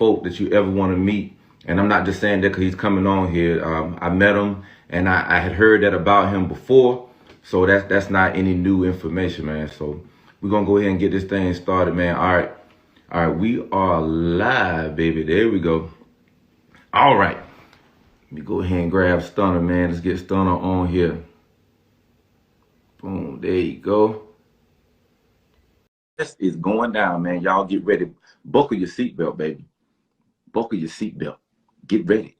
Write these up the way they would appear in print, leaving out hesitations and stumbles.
folk that you ever want to meet. And I'm not just saying that because he's coming on here. I met him, and I had heard that about him before. So that's not any new information, man. So we're gonna go ahead and get this thing started, man. All right, we are live, baby. There we go. All right, let me go ahead and grab Stunna, man. Let's get Stunna on here. Boom, there you go. This is going down, man. Y'all get ready. Buckle your seatbelt, baby. Buckle your seatbelt. Get ready.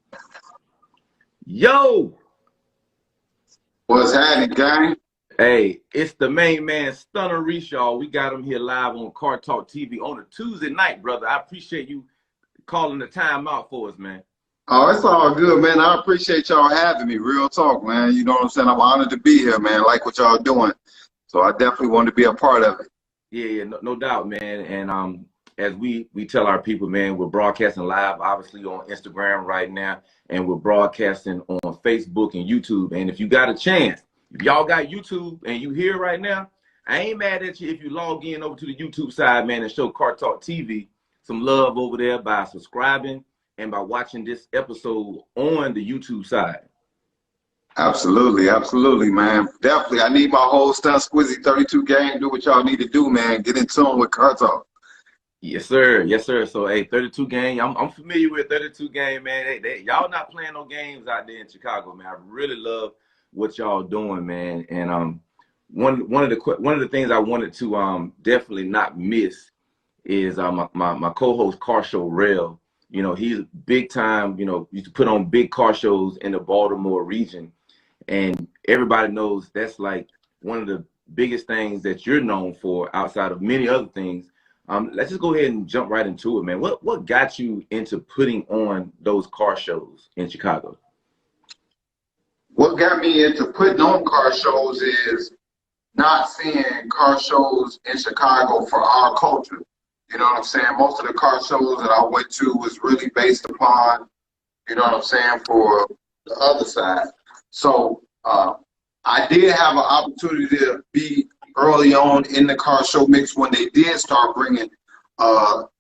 Yo! What's happening, gang? Hey, it's the main man, Stunna Reese, y'all. We got him here live on Cartalk TV on a Tuesday night, brother. I appreciate you calling the time out for us, man. Oh, it's all good, man. I appreciate y'all having me. Real talk, man. You know what I'm saying? I'm honored to be here, man. I like what y'all doing. So I definitely want to be a part of it. Yeah, no doubt, man. And as we tell our people, man, we're broadcasting live, obviously, on Instagram right now, and we're broadcasting on Facebook and YouTube. And if you got a chance, if y'all got YouTube and you here right now, I ain't mad at you if you log in over to the YouTube side, man, and show Cartalk TV some love over there by subscribing and by watching this episode on the YouTube side. Absolutely, absolutely, man. Definitely. I need my whole Stunna Squizzy 32 gang. Do what y'all need to do, man. Get in tune with Cartalk. Yes, sir. Yes, sir. So, hey, 32 gang. I'm familiar with 32 gang, man. Y'all not playing no games out there in Chicago, man. I really love what y'all doing, man. And one of the things I wanted to definitely not miss is my co-host Car Show Rail. You know, he's big time. You know, used to put on big car shows in the Baltimore region, and everybody knows that's like one of the biggest things that you're known for outside of many other things. Let's just go ahead and jump right into it, man. What got you into putting on those car shows in Chicago? What got me into putting on car shows is not seeing car shows in Chicago for our culture. You know what I'm saying? Most of the car shows that I went to was really based upon, you know what I'm saying, for the other side. So I did have an opportunity to be early on in the car show mix when they did start bringing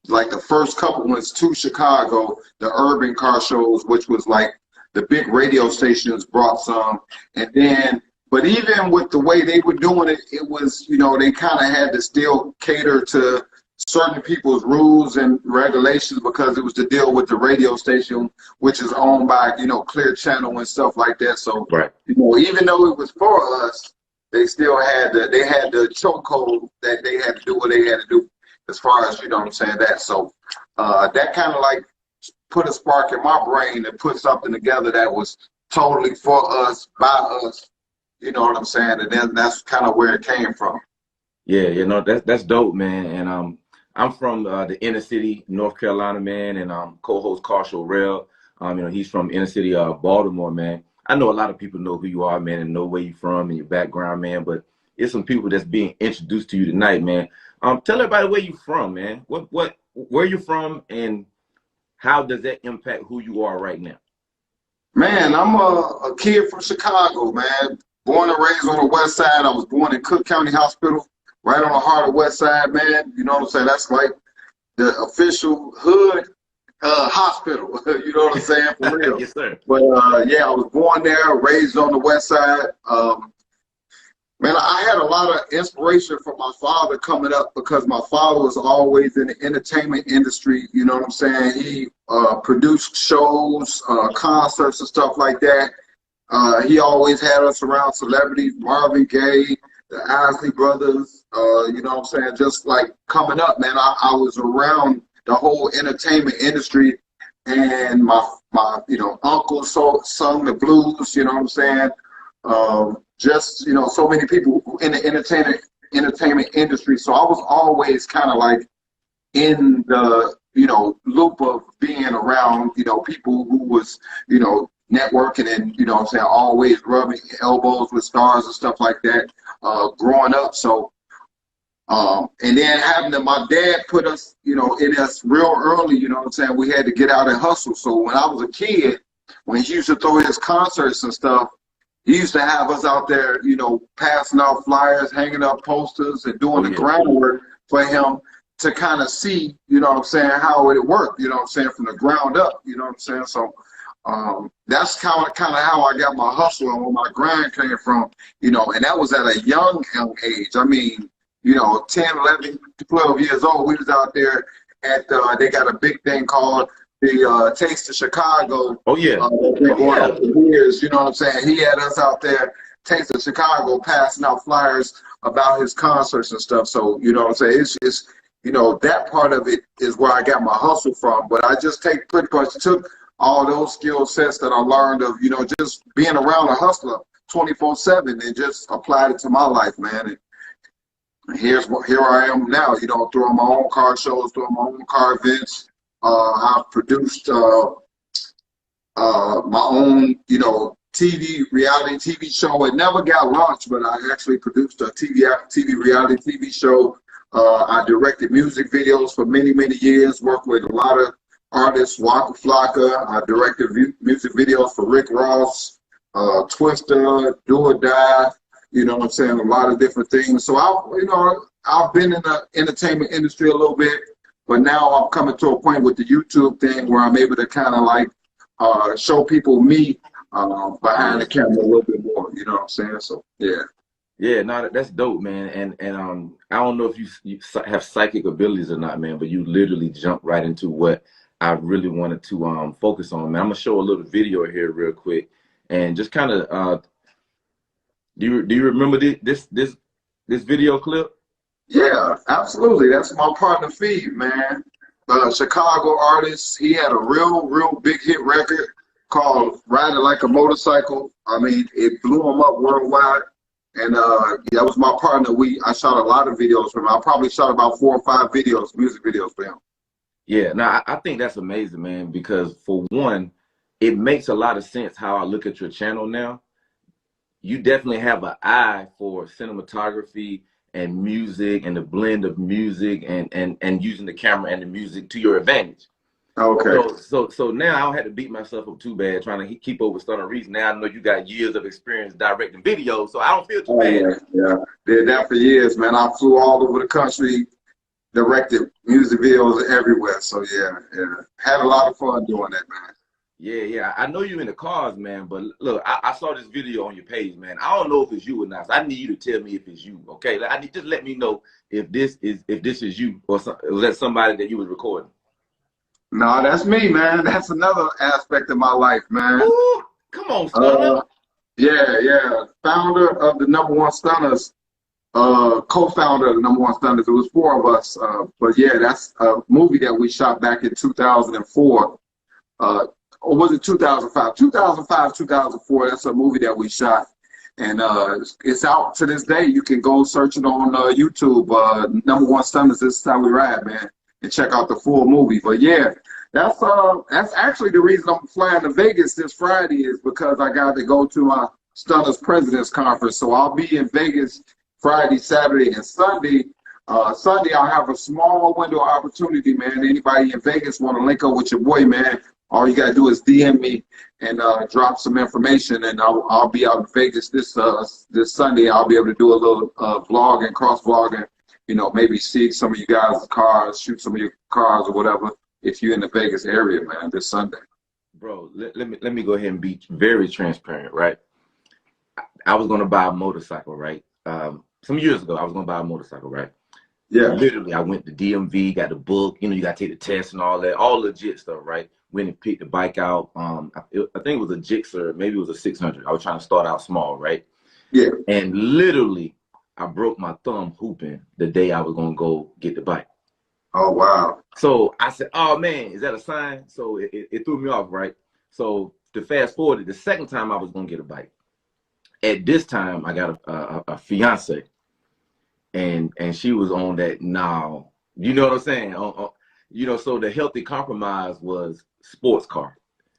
like the first couple ones to Chicago, the urban car shows, which was like the big radio stations brought some. And then, but even with the way they were doing it, it was, you know, they kind of had to still cater to certain people's rules and regulations because it was to deal with the radio station, which is owned by, you know, Clear Channel and stuff like that. So, right. You know, even though it was for us, they still had the chokehold that they had to do what they had to do as far as, you know what I'm saying, that. So that kind of like put a spark in my brain and put something together that was totally for us, by us, you know what I'm saying? And then that's kind of where it came from. Yeah, you know, that's dope, man. And I'm from the inner city, North Carolina, man, and co-host Car Show Rail. You know, he's from inner city Baltimore, man. I know a lot of people know who you are, man, and know where you're from and your background, man. But it's some people that's being introduced to you tonight, man. Tell everybody where you're from, man. Where you're from, and how does that impact who you are right now? Man, I'm a kid from Chicago, man. Born and raised on the west side. I was born in Cook County Hospital, right on the heart of West Side, man. You know what I'm saying? That's like the official hood hospital. You know what I'm saying? For real. Yes, sir. But yeah, I was born there, raised on the West Side. Man, I had a lot of inspiration from my father coming up because my father was always in the entertainment industry. You know what I'm saying? He produced shows, concerts and stuff like that. He always had us around celebrities, Marvin Gaye, the Isley Brothers, you know what I'm saying? Just like coming up, man, I was around the whole entertainment industry, and my you know, uncle sung the blues, you know what I'm saying? Just, you know, so many people in the entertainment industry. So I was always kind of like in the, you know, loop of being around, you know, people who was, you know, networking and, you know what I'm saying, always rubbing elbows with stars and stuff like that, growing up. So, and then having my dad put us, you know, in us real early, you know what I'm saying, we had to get out and hustle. So when I was a kid, when he used to throw his concerts and stuff, he used to have us out there, you know, passing out flyers, hanging up posters, and doing the groundwork for him to kind of see, you know what I'm saying, how it worked, you know what I'm saying, from the ground up, you know what I'm saying? So that's kind of how I got my hustle and where my grind came from, you know, and that was at a young age. I mean, you know, 10, 11, 12 years old, we was out there at, they got a big thing called the Taste of Chicago. Oh, yeah. Been going on for years, you know what I'm saying? He had us out there, Taste of Chicago, passing out flyers about his concerts and stuff. So, you know what I'm saying? It's just, you know, that part of it is where I got my hustle from. But I just pretty much took all those skill sets that I learned of, you know, just being around a hustler 24/7 and just applied it to my life, man. And here I am now, you know, throwing my own car shows, throwing my own car events. I've produced my own, you know, reality TV show. It never got launched, but I actually produced a reality TV show. I directed music videos for many, many years, worked with a lot of artists, Waka Flocka. I directed music videos for Rick Ross, Twister, Do or Die, you know what I'm saying, a lot of different things. So I've been in the entertainment industry a little bit, but now I'm coming to a point with the YouTube thing where I'm able to kind of like show people me behind the camera a little bit more, you know what I'm saying? So yeah. Yeah, no, that's dope, man. And I don't know if you have psychic abilities or not, man, but you literally jumped right into what I really wanted to focus on, man. I'm gonna show a little video here real quick, and just kind of do you remember this video clip? Yeah, absolutely. That's my partner Feed, man. Chicago artist. He had a real big hit record called "Riding Like a Motorcycle." I mean, it blew him up worldwide. And that was my partner. I shot a lot of videos for him. I probably shot about 4 or 5 videos, music videos for him. Yeah, no, I think that's amazing, man, because for one, it makes a lot of sense how I look at your channel now. You definitely have an eye for cinematography and music and the blend of music and using the camera and the music to your advantage. Okay. So now I don't have to beat myself up too bad trying to keep up with Stunna Reese. Now I know you got years of experience directing videos, so I don't feel too bad. Yeah, did that for years, man. I flew all over the country, directed music videos everywhere. So yeah, had a lot of fun doing that, man. Yeah. I know you in the cars, man, but look, I saw this video on your page, man. I don't know if it's you or not. So I need you to tell me if it's you, okay? Just let me know if this is you or was that somebody that you was recording. No, that's me, man. That's another aspect of my life, man. Ooh, come on, Stunna. Yeah. Founder of the #1 Stunners, co-founder of the #1 Stunners. It was 4 of us. But yeah, that's a movie that we shot back in 2004. Or was it 2005? 2005, 2004. That's a movie that we shot. And it's out to this day. You can go search it on YouTube. #1 Stunners, This Is How We Ride, man. And check out the full movie. But yeah, that's actually the reason I'm flying to Vegas this Friday is because I got to go to my Stunners President's Conference. So I'll be in Vegas Friday, Saturday, and Sunday. Sunday I'll have a small window of opportunity, man. Anybody in Vegas want to link up with your boy, man? All you gotta do is DM me and drop some information, and I'll be out in Vegas this Sunday. I'll be able to do a little vlogging, cross vlogging. You know, maybe see some of you guys' cars, shoot some of your cars or whatever, if you're in the Vegas area, man, this Sunday. Bro, let me go ahead and be very transparent, right? I was gonna buy a motorcycle, right? Some years ago, I was gonna buy a motorcycle, right? Yeah. Literally, I went to DMV, got the book, you know, you gotta take the test and all that, all legit stuff, right? Went and picked the bike out. I think it was a Gixxer, maybe it was a 600. I was trying to start out small, right? Yeah. And literally, I broke my thumb hooping the day I was gonna go get the bike. Oh wow. So I said, "Oh man, is that a sign?" So it threw me off, right? So to fast forward, the second time I was gonna get a bike. At this time, I got a fiance, and she was on that now. You know what I'm saying? You know, so the healthy compromise was sports car.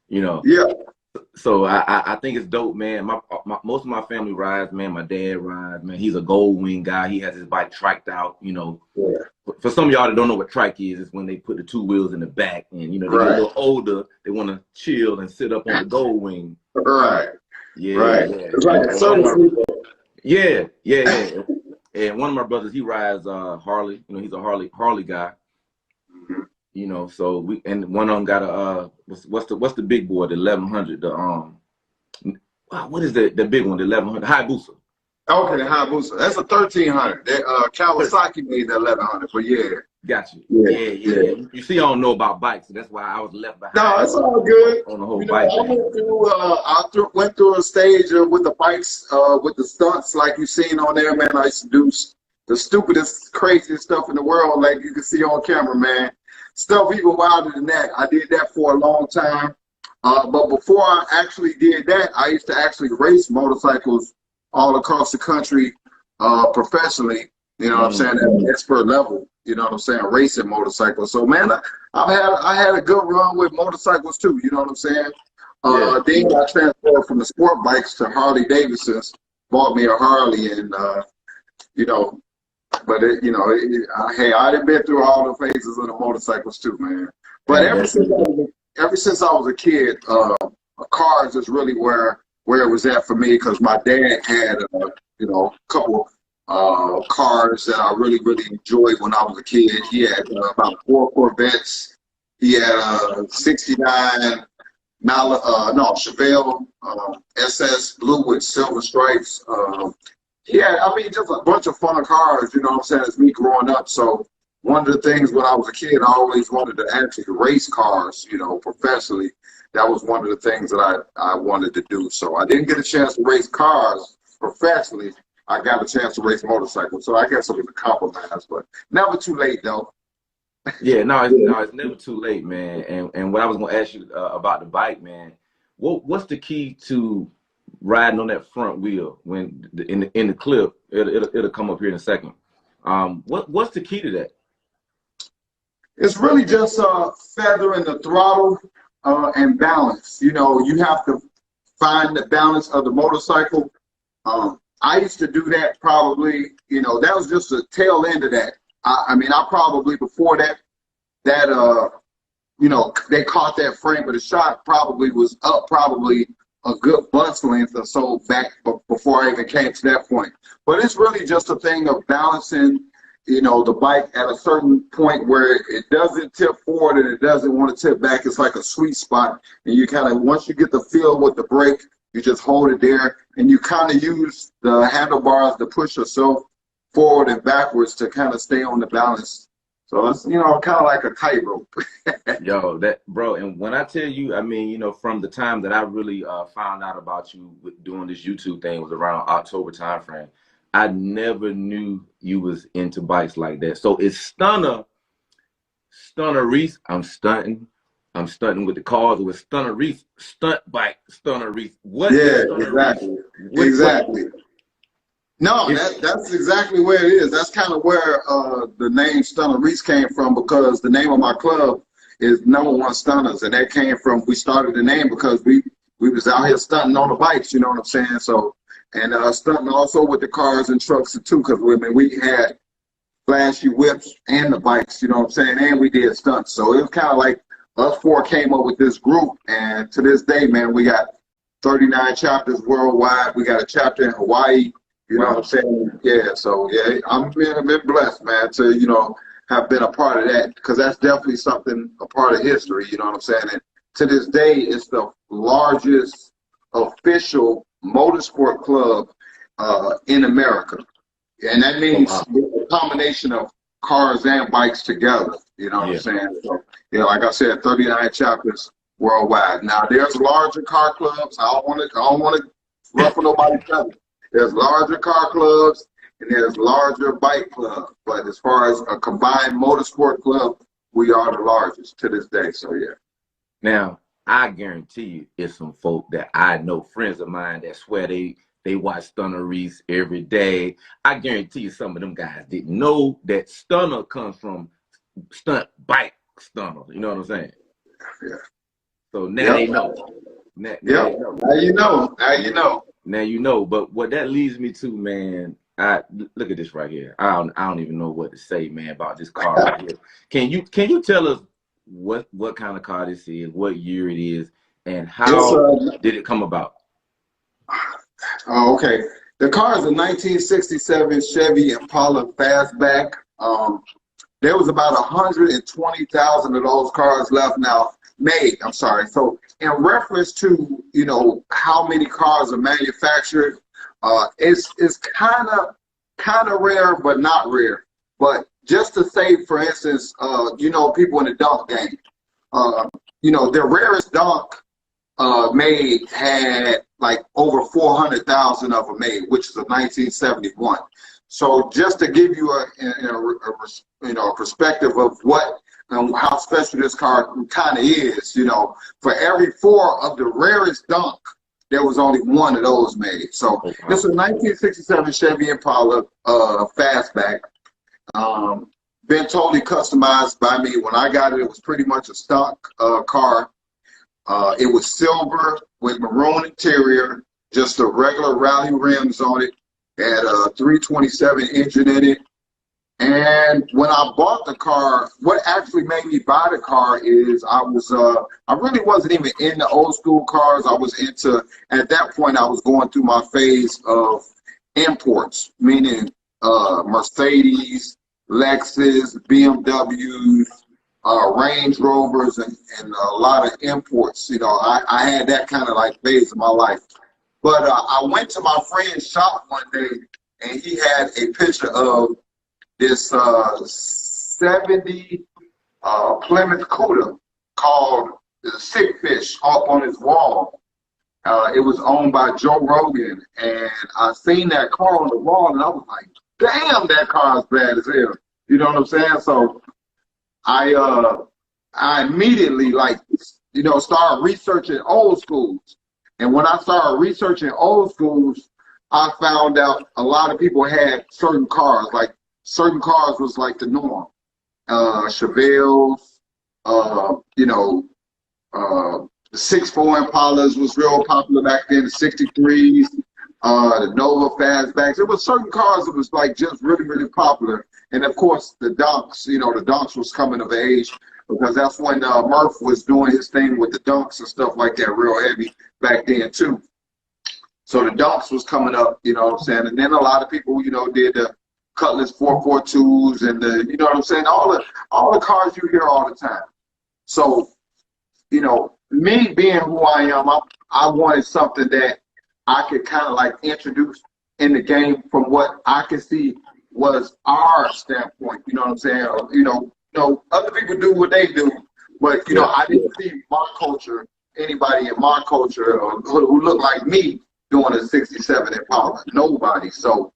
You know. Yeah. So I think it's dope, man. Most of my family rides, man. My dad rides, man. He's a gold wing guy. He has his bike tracked out, you know. Yeah. For some of y'all that don't know what trike is, it's when they put the 2 wheels in the back, and you know they get a little older. They want to chill and sit up on the gold wing. Right. Yeah. Right. Yeah. And one of my brothers, he rides Harley. You know, he's a Harley guy. You know, so and one of them got a what's the big boy, the 1100, the what is the big one, the 1100 Hayabusa. Okay, the Hayabusa. That's a 1300. That Kawasaki made the 1100, but yeah. Got you. Yeah, Yeah. You see, I don't know about bikes, so that's why I was left behind. No, it's all good. On the whole bike I thing. went through a stage with the bikes, with the stunts like you seen on there, man. I used to do the stupidest, craziest stuff in the world, like you can see on camera, man. Stuff even wilder than that. I did that for a long time. But before I actually did that, I used to actually race motorcycles all across the country professionally. You know what I'm saying? At an expert level. You know what I'm saying? Racing motorcycles. So man, I had a good run with motorcycles too. You know what I'm saying? Then I transferred from the sport bikes to Harley Davidsons. Bought me a Harley, and you know, but hey, I done been through all the phases of the motorcycles too, man. But ever since I was a kid, cars is really where it was at for me, because my dad had a couple cars that I really enjoyed when I was a kid. He had about 4 Corvettes. He had a '69 Chevelle SS blue with silver stripes. Just a bunch of fun cars, you know what I'm saying, as me growing up. So one of the things when I was a kid, I always wanted to actually race cars, you know, professionally. That was one of the things that I wanted to do. So I didn't get a chance to race cars professionally. I got a chance to race motorcycles. So I guess it was a compromise, but never too late, though. Yeah, it's never too late, man. And what I was going to ask you about the bike, man, what's the key to riding on that front wheel when in the clip? It'll come up here in a second. What's the key to that? It's really just feathering the throttle and balance. You know, you have to find the balance of the motorcycle. I used to do that probably, you know, that was just the tail end of that. I probably before that, you know, they caught that frame, but the shot probably was up probably a good bus length or so back before I even came to that point. But it's really just a thing of balancing, you know, the bike at a certain point where it doesn't tip forward and it doesn't want to tip back. It's like a sweet spot. And you kind of, once you get the feel with the brake, you just hold it there and you kind of use the handlebars to push yourself forward and backwards to kind of stay on the balance. So it's, you know, kind of like a tightrope. Yo, bro, and when I tell you, I mean, you know, from the time that I really found out about you doing this YouTube thing was around October timeframe. I never knew you was into bikes like that. So it's Stunna Reese. I'm stunting with the cars. It was Stunna Reese, stunt bike, Stunna Reese. What? Yeah, exactly. Exactly. No, that's exactly where it is. That's kind of where the name Stunna Reese came from, because the name of my club is Number One Stunners, and that came from, we started the name because we was out here stunting on the bikes, you know what I'm saying? So, and stunting also with the cars and trucks too, because we had flashy whips and the bikes, you know what I'm saying? And we did stunts. So it was kind of like us 4 came up with this group, and to this day, man, we got 39 chapters worldwide. We got a chapter in Hawaii. You know what I'm saying? Yeah, so yeah, I've been blessed, man, to, you know, have been a part of that, because that's definitely something, a part of history, you know what I'm saying? And to this day, it's the largest official motorsport club in America. And that means a combination of cars and bikes together, you know what I'm saying? So, yeah, like I said, 39 chapters worldwide. Now, there's larger car clubs. I don't want to ruffle nobody's feathers. There's larger car clubs and there's larger bike clubs. But as far as a combined motorsport club, we are the largest to this day. So, yeah. Now, I guarantee you it's some folk that I know, friends of mine, that swear they watch Stunna Reese every day. I guarantee you some of them guys didn't know that Stunna comes from stunt bike stunner. You know what I'm saying? Yeah. So now they know. Now you know. Now you know. But what that leads me to, man, look at this right here. I don't even know what to say, man, about this car right here. Can you tell us what kind of car this is, what year it is, and how did it come about? Oh, okay. The car is a 1967 Chevy Impala Fastback. there was about 120,000 of those cars left now made. I'm sorry. So in reference to, you know, how many cars are manufactured, it's kind of rare, but not rare. But just to say, for instance, you know, people in the dunk game, you know, the rarest dunk made had like over 400,000 of them made, which is a 1971. So just to give you a perspective of what how special this car kind of is, you know, for every 4 of the rarest dunk, there was only 1 of those made. So this is a 1967 Chevy Impala fastback. Been totally customized by me. When I got it, it was pretty much a stock car. It was silver with maroon interior, just the regular rally rims on it. Had a 327 engine in it. And when I bought the car, what actually made me buy the car is I really wasn't even into old school cars. I was into, at that point, I was going through my phase of imports, meaning Mercedes, Lexus, BMWs, Range Rovers, and a lot of imports. You know, I had that kind of like phase of my life. But I went to my friend's shop one day, and he had a picture of this 70 Plymouth Cuda called the Sick Fish up on his wall. It was owned by Joe Rogan, and I seen that car on the wall, and I was like, damn, that car is bad as hell. You know what I'm saying? So I immediately, like, you know, started researching old schools. And when I started researching old schools, I found out a lot of people had certain cars. Like, certain cars was like the norm. Chevelles, you know, the 6.4 Impalas was real popular back then, the 63s, the Nova fastbacks. There was certain cars that was like just really, really popular. And of course, the dunks, you know, the dunks was coming of age, because that's when Murph was doing his thing with the dunks and stuff like that, real heavy back then too. So the dunks was coming up, you know what I'm saying? And then a lot of people, you know, did the Cutlass 442s and the, you know what I'm saying? All the cars you hear all the time. So, you know, me being who I am, I wanted something that I could kind of like introduce in the game from what I could see was our standpoint. You know what I'm saying? You know, other people do what they do, but you know, I didn't see my culture, anybody in my culture who looked like me doing a 67 Impala. Nobody. So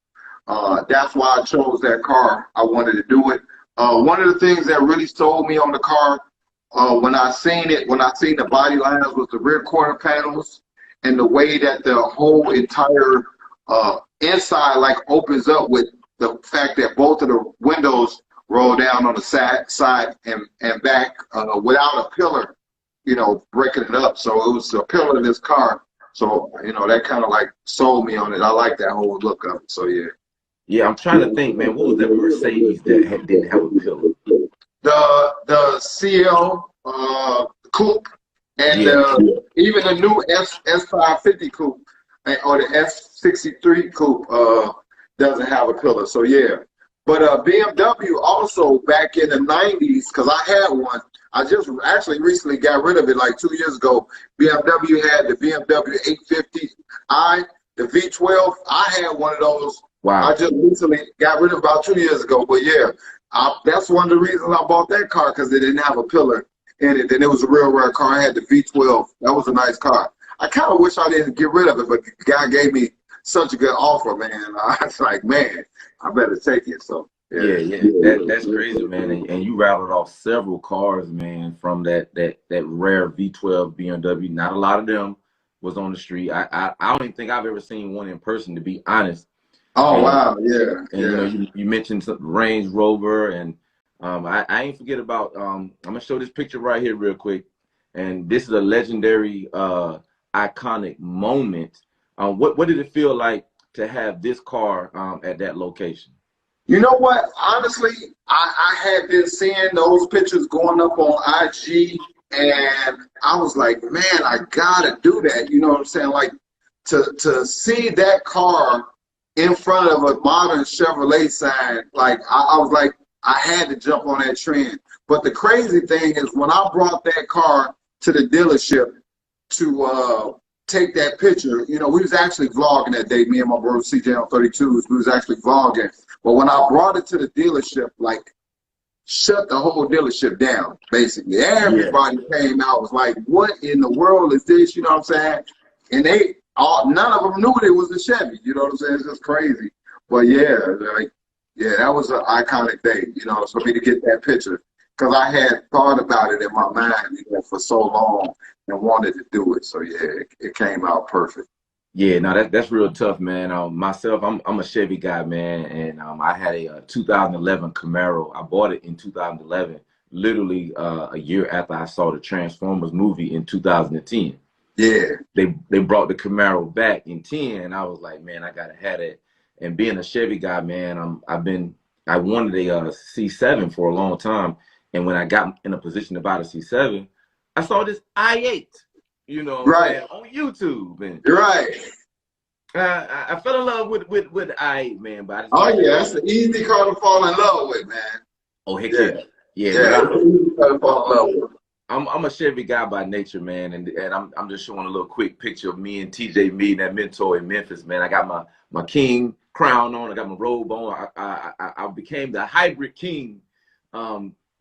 that's why I chose that car. I wanted to do it. One of the things that really sold me on the car when I seen the body lines, was the rear quarter panels and the way that the whole entire inside like opens up with the fact that both of the windows roll down on the side and back without a pillar, you know, breaking it up. So it was a pillar in this car. So, you know, that kind of like sold me on it. I like that whole look of it. So, yeah. Yeah, I'm trying to think, man, what was that Mercedes that didn't have a pillar? The CL coupe and even the new S550 coupe or the S63 coupe doesn't have a pillar. So, yeah. But BMW also back in the 90s, because I had one. I just actually recently got rid of it like 2 years ago. BMW had the BMW 850i, the V12. I had one of those. Wow. I just recently got rid of it about 2 years ago. But yeah, that's one of the reasons I bought that car, because it didn't have a pillar in it. And it was a real rare car. I had the V12. That was a nice car. I kind of wish I didn't get rid of it, but the guy gave me such a good offer, man. I was like, man, I better take it. So yeah. That's crazy, man. And you rattled off several cars, man, from that rare V12 BMW. Not a lot of them was on the street. I don't even think I've ever seen one in person, to be honest. Oh, wow, yeah. And you know, you mentioned Range Rover, and I ain't forget about. I'm gonna show this picture right here real quick, and this is a legendary, iconic moment. What did it feel like to have this car at that location? You know what? Honestly, I had been seeing those pictures going up on IG, and I was like, man, I gotta do that. You know what I'm saying? Like, to see that car in front of a modern Chevrolet sign, like I was like, I had to jump on that trend. But the crazy thing is when I brought that car to the dealership to take that picture, you know, we was actually vlogging that day, me and my bro CJ on 32s, we was actually vlogging. But when I brought it to the dealership, like, shut the whole dealership down, basically. Everybody came out, was like, what in the world is this? You know what I'm saying? And none of them knew it was a Chevy. You know what I'm saying? It's just crazy. But yeah, like, yeah, that was an iconic day, you know, for me to get that picture. Because I had thought about it in my mind, you know, for so long and wanted to do it. So yeah, it came out perfect. Yeah, no, that's real tough, man. Myself, I'm a Chevy guy, man, and I had a 2011 Camaro. I bought it in 2011, literally a year after I saw the Transformers movie in 2010. Yeah, they brought the Camaro back in 10, and I was like, man, I gotta have it. And being a Chevy guy, man, I wanted a C7 for a long time, and when I got in a position to buy the C7, I saw this i8. You know what I'm saying, on YouTube, and you're right. I fell in love with I8, man. But Oh yeah, that's an easy car to fall in love with, man. Oh heck yeah, yeah. Easy car to fall in love with. I'm a Chevy guy by nature, man, and I'm just showing a little quick picture of me and TJ meeting at Mentor in Memphis, man. I got my king crown on, I got my robe on. I became the hybrid king,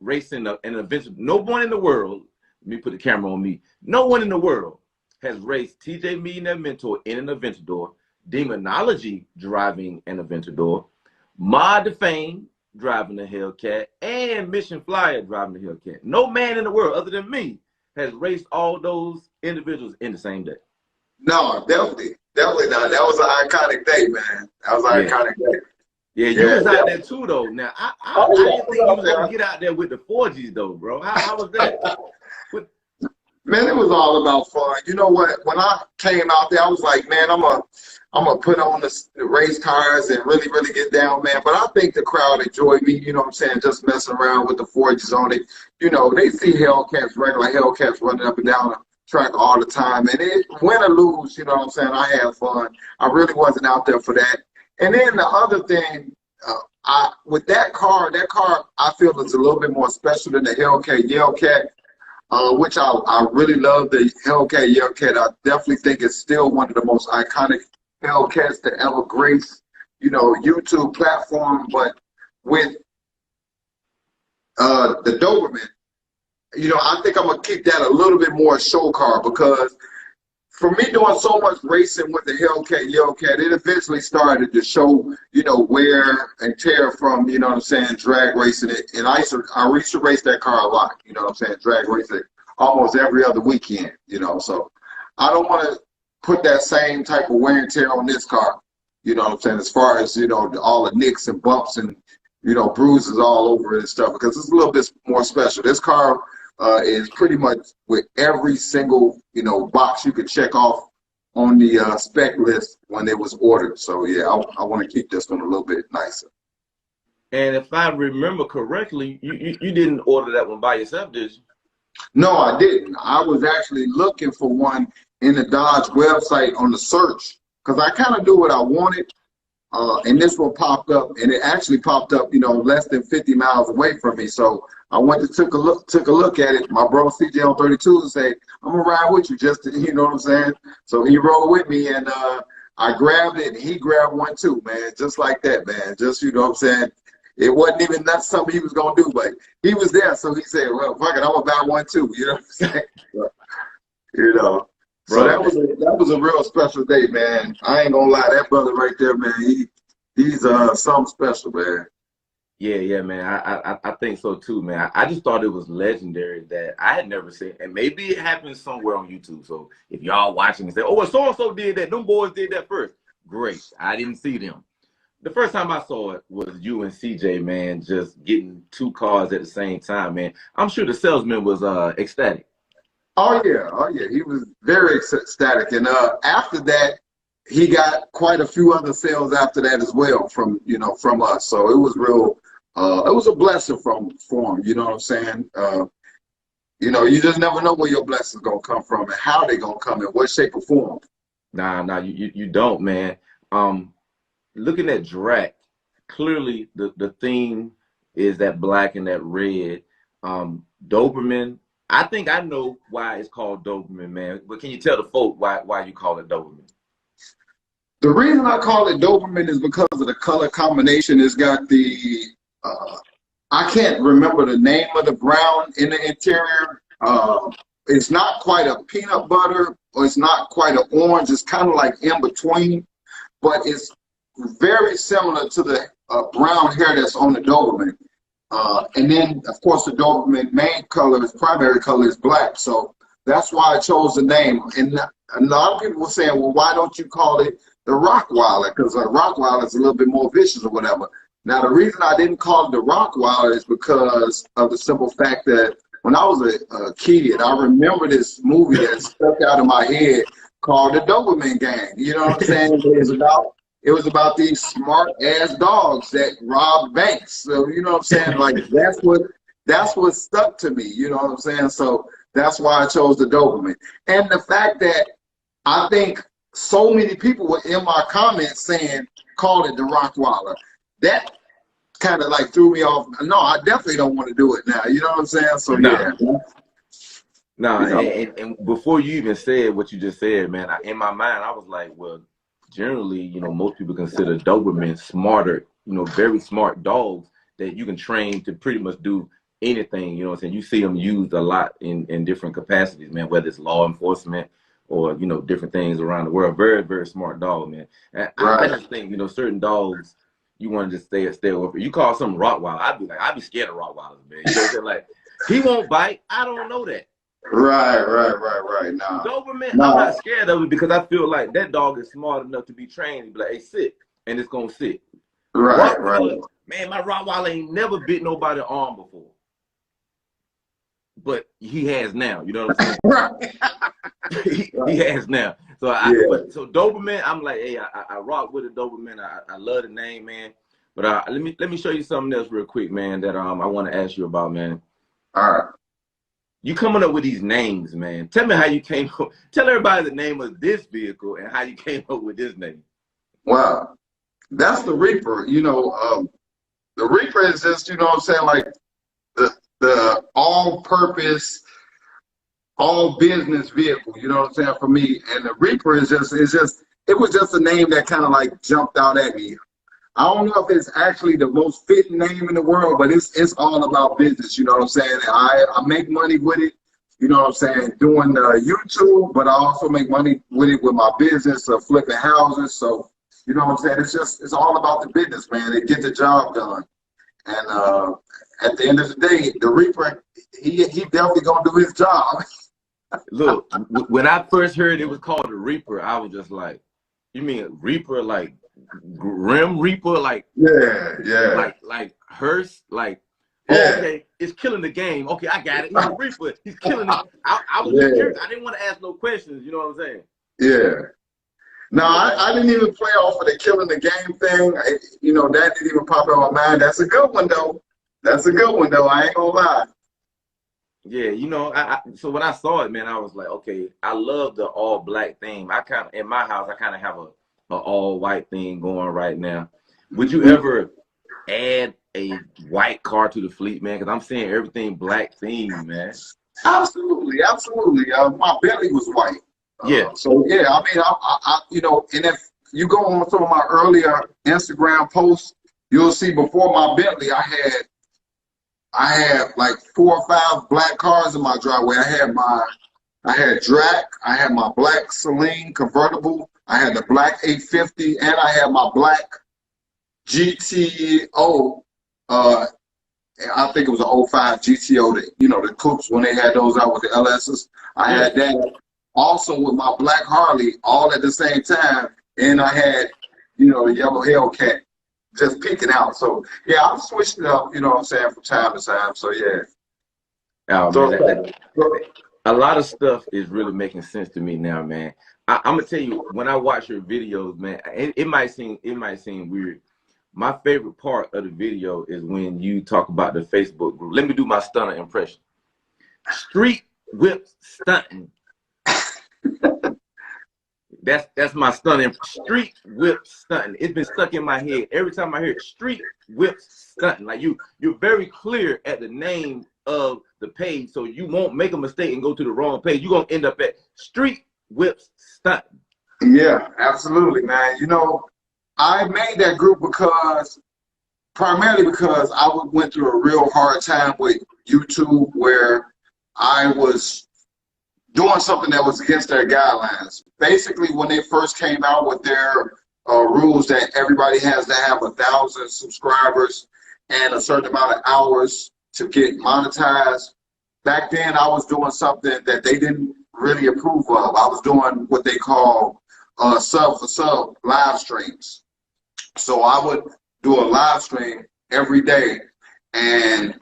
racing an adventure. No one in the world. Let me put the camera on me. No one in the world has raced TJ meeting that Mentor in an Aventador, Demonology driving an Aventador, Mod the Fame driving a Hellcat, and Mission Flyer driving a Hellcat. No man in the world other than me has raced all those individuals in the same day. No, definitely not. That was an iconic day, man. That was an iconic day. Yeah, you was out there too, though. Now, I didn't think you was going to get out there with the 4Gs, though, bro. How was that? Man, it was all about fun. You know what? When I came out there, I was like, man, I'm gonna put on the race cars and really, really get down, man. But I think the crowd enjoyed me, you know what I'm saying, just messing around with the Forges on it. You know, they see Hellcats, regular Hellcats running up and down the track all the time. And it, win or lose, you know what I'm saying, I had fun. I really wasn't out there for that. And then the other thing, with that car, I feel is a little bit more special than the Hellcat Yellcat. Which I really love the Hellcat Yellcat. I definitely think it's still one of the most iconic Hellcats to ever grace, you know, YouTube platform. But with the Doberman, you know, I think I'm gonna keep that a little bit more show car, because for me doing so much racing with the Hellcat Yellcat, it eventually started to show, you know, wear and tear from, you know what I'm saying, drag racing it. And I used to race that car a lot, you know what I'm saying, drag racing it almost every other weekend, you know. So I don't want to put that same type of wear and tear on this car, you know what I'm saying, as far as, you know, all the nicks and bumps and, you know, bruises all over it and stuff, because it's a little bit more special. This car is pretty much with every single, you know, box you could check off on the spec list when it was ordered. So yeah, I want to keep this one a little bit nicer. And if I remember correctly, you didn't order that one by yourself, did you? No, I didn't. I was actually looking for one in the Dodge website on the search, because I kind of knew what I wanted. And this one popped up, and it actually popped up, you know, less than 50 miles away from me. So I went to took a look at it. My bro CJ on 32 and say, I'm gonna ride with you, just to, you know what I'm saying? So he rode with me, and I grabbed it, and he grabbed one too, man. Just like that, man. Just, you know what I'm saying? It wasn't even not something he was gonna do, but he was there, so he said, well, fuck it, I'm gonna buy one too. You know what I'm saying? You know. So that was a real special day, man. I ain't gonna lie, that brother right there, man, he's something special, man. Yeah, man. I think so too, man. I just thought it was legendary that I had never seen, and maybe it happened somewhere on YouTube. So if y'all watching and say, oh, well, so and so did that, them boys did that first. Great. I didn't see them. The first time I saw it was you and CJ, man, just getting two cars at the same time, man. I'm sure the salesman was ecstatic. Oh yeah, he was very ecstatic, and after that, he got quite a few other sales after that as well from, you know, from us. So it was real. It was a blessing for him. You know what I'm saying? You know, you just never know where your blessings gonna come from and how they gonna come, in what shape or form. Nah, you don't, man. Looking at Drac, clearly the theme is that black and that red. Doberman, I think I know why it's called Doberman, man. But can you tell the folk why you call it Doberman? The reason I call it Doberman is because of the color combination. It's got the, I can't remember the name of the brown in the interior. It's not quite a peanut butter, or it's not quite an orange. It's kind of like in between, but it's very similar to the brown hair that's on the Doberman. And then, of course, the Doberman main color, its primary color is black. So that's why I chose the name. And a lot of people were saying, well, why don't you call it the Rottweiler? Because a Rottweiler is a little bit more vicious or whatever. Now, the reason I didn't call it the Rottweiler is because of the simple fact that when I was a kid, I remember this movie that stuck out of my head called The Doberman Gang. You know what I'm saying? It was about these smart ass dogs that robbed banks. So you know what I'm saying? Like that's what stuck to me. You know what I'm saying? So that's why I chose the Doberman. And the fact that I think so many people were in my comments saying, call it the Rottweiler. That kind of like threw me off. No, I definitely don't want to do it now. You know what I'm saying? So yeah. No, and before you even said what you just said, man, in my mind, I was like, well, generally, you know, most people consider Doberman smarter, you know, very smart dogs that you can train to pretty much do anything. You know what I'm saying? You see them used a lot in different capacities, man, whether it's law enforcement or, you know, different things around the world. Very, very smart dog, man. And I just think, you know, certain dogs, you want to just stay over. You call something Rottweiler, I'd be scared of Rottweilers, man. You know what I'm saying? Like, he won't bite. I don't know that. Right. Nah. Doberman, I'm not scared of it because I feel like that dog is smart enough to be trained. Be like, hey, sit, and it's gonna sit. Right. Man, my Rottweiler ain't never bit nobody arm before, but he has now. You know what I'm saying? Right. he has now. So so Doberman, I'm like, hey, I rock with the Doberman. I love the name, man. But let me show you something else real quick, man. That I want to ask you about, man. All right. You coming up with these names, man. Tell me how you came up. Tell everybody the name of this vehicle and how you came up with this name. Wow. That's the Reaper. You know, the Reaper is just, you know what I'm saying, like the all-purpose, all-business vehicle, you know what I'm saying, for me. And the Reaper is just, it was just a name that kind of like jumped out at me. I don't know if it's actually the most fitting name in the world, but it's all about business, you know what I'm saying? I make money with it, you know what I'm saying, doing YouTube, but I also make money with it with my business of flipping houses. So, you know what I'm saying? It's all about the business, man. It get the job done. And at the end of the day, the Reaper, he definitely gonna do his job. Look, when I first heard it was called the Reaper, I was just like, you mean Reaper like Grim Reaper, like like hearse, like okay, it's killing the game. Okay, I got it. He's a Reaper. He's killing it. I was just curious. I didn't want to ask no questions. You know what I'm saying? Yeah. No, I didn't even play off of the killing the game thing. You know, that didn't even pop in my mind. That's a good one though. That's a good one though. I ain't gonna lie. Yeah, you know, so when I saw it, man, I was like, okay, I love the all black theme. I kind of in my house, I kind of have a all white thing going right now. Would you ever add a white car to the fleet, man? Because I'm seeing everything black themed, man. Absolutely. My Bentley was white. Yeah. So yeah, I mean, I you know, and if you go on some of my earlier Instagram posts, you'll see before my Bentley, I had like 4 or 5 black cars in my driveway. I had Drac, I had my black Celine convertible, I had the black 850, and I had my black GTO. I think it was an '05 GTO, you know, the coupes when they had those out with the LSs. I had that also with my black Harley all at the same time. And I had, you know, the yellow Hellcat just peeking out. So yeah, I've switched it up, you know what I'm saying, from time to time. So yeah. Oh, man, a lot of stuff is really making sense to me now, man. I'm gonna tell you, when I watch your videos, man, it might seem weird. My favorite part of the video is when you talk about the Facebook group. Let me do my stunner impression. Street whips stunting. That's my stunning street whip stunting. It's been stuck in my head every time I hear it. Street whip stunting. Like you're very clear at the name of the page, so you won't make a mistake and go to the wrong page. You're gonna end up at street whips stunting. Yeah, absolutely, man. You know, I made that group primarily because I went through a real hard time with YouTube where I was doing something that was against their guidelines. Basically, when they first came out with their rules that everybody has to have 1,000 subscribers and a certain amount of hours to get monetized, back then I was doing something that they didn't really approve of. I was doing what they call sub for sub live streams. So I would do a live stream every day, and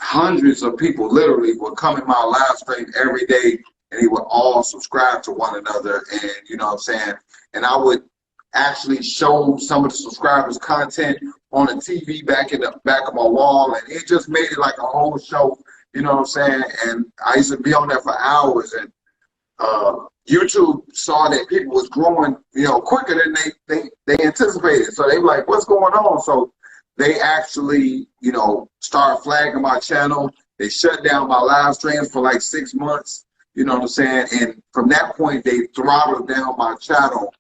hundreds of people literally would come in my live stream every day, and they would all subscribe to one another. And you know what I'm saying? And I would actually show some of the subscribers content on a TV back in the back of my wall, and it just made it like a whole show. You know what I'm saying? And I used to be on there for hours, and YouTube saw that people was growing, you know, quicker than they anticipated. So they were like, what's going on? So they actually, you know, started flagging my channel. They shut down my live streams for like 6 months, you know what I'm saying? And from that point, they throttled down my channel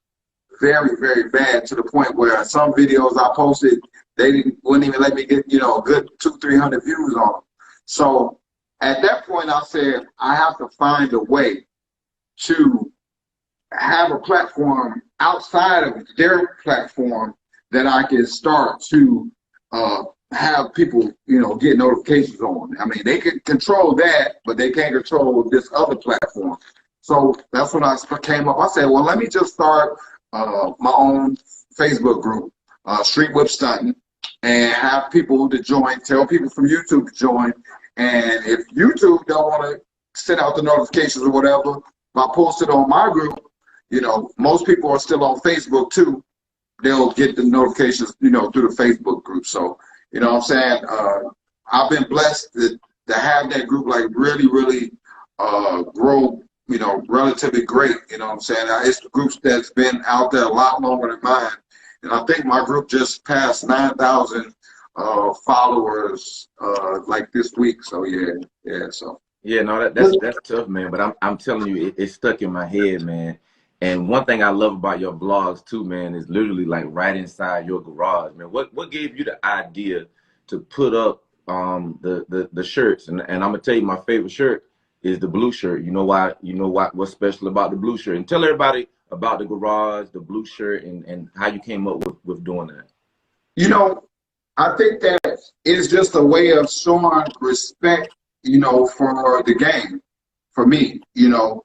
very, very bad, to the point where some videos I posted, they wouldn't even let me get, you know, a good 200-300 views on them. So at that point, I said, I have to find a way to have a platform outside of their platform that I can start to have people, you know, get notifications on. I mean, they can control that, but they can't control this other platform. So that's when I came up. I said, well, let me just start my own Facebook group, Street Whip Stunting, and have people to join, tell people from YouTube to join. And if YouTube don't want to send out the notifications or whatever, if I post it on my group, you know, most people are still on Facebook too. They'll get the notifications, you know, through the Facebook group. So, you know what I'm saying? I've been blessed to have that group like really, really grow, you know, relatively great. You know what I'm saying? It's the groups that's been out there a lot longer than mine. And I think my group just passed 9,000 followers like this week. So yeah, so. Yeah, no, that's tough, man. But I'm telling you, it's stuck in my head, man. And one thing I love about your vlogs too, man, is literally like right inside your garage, man. What gave you the idea to put up the shirts? And I'm gonna tell you, my favorite shirt is the blue shirt. You know why? You know what's special about the blue shirt? And tell everybody about the garage, the blue shirt, and how you came up with doing that. You know, I think that it's just a way of showing respect, you know, for the game, for me, you know.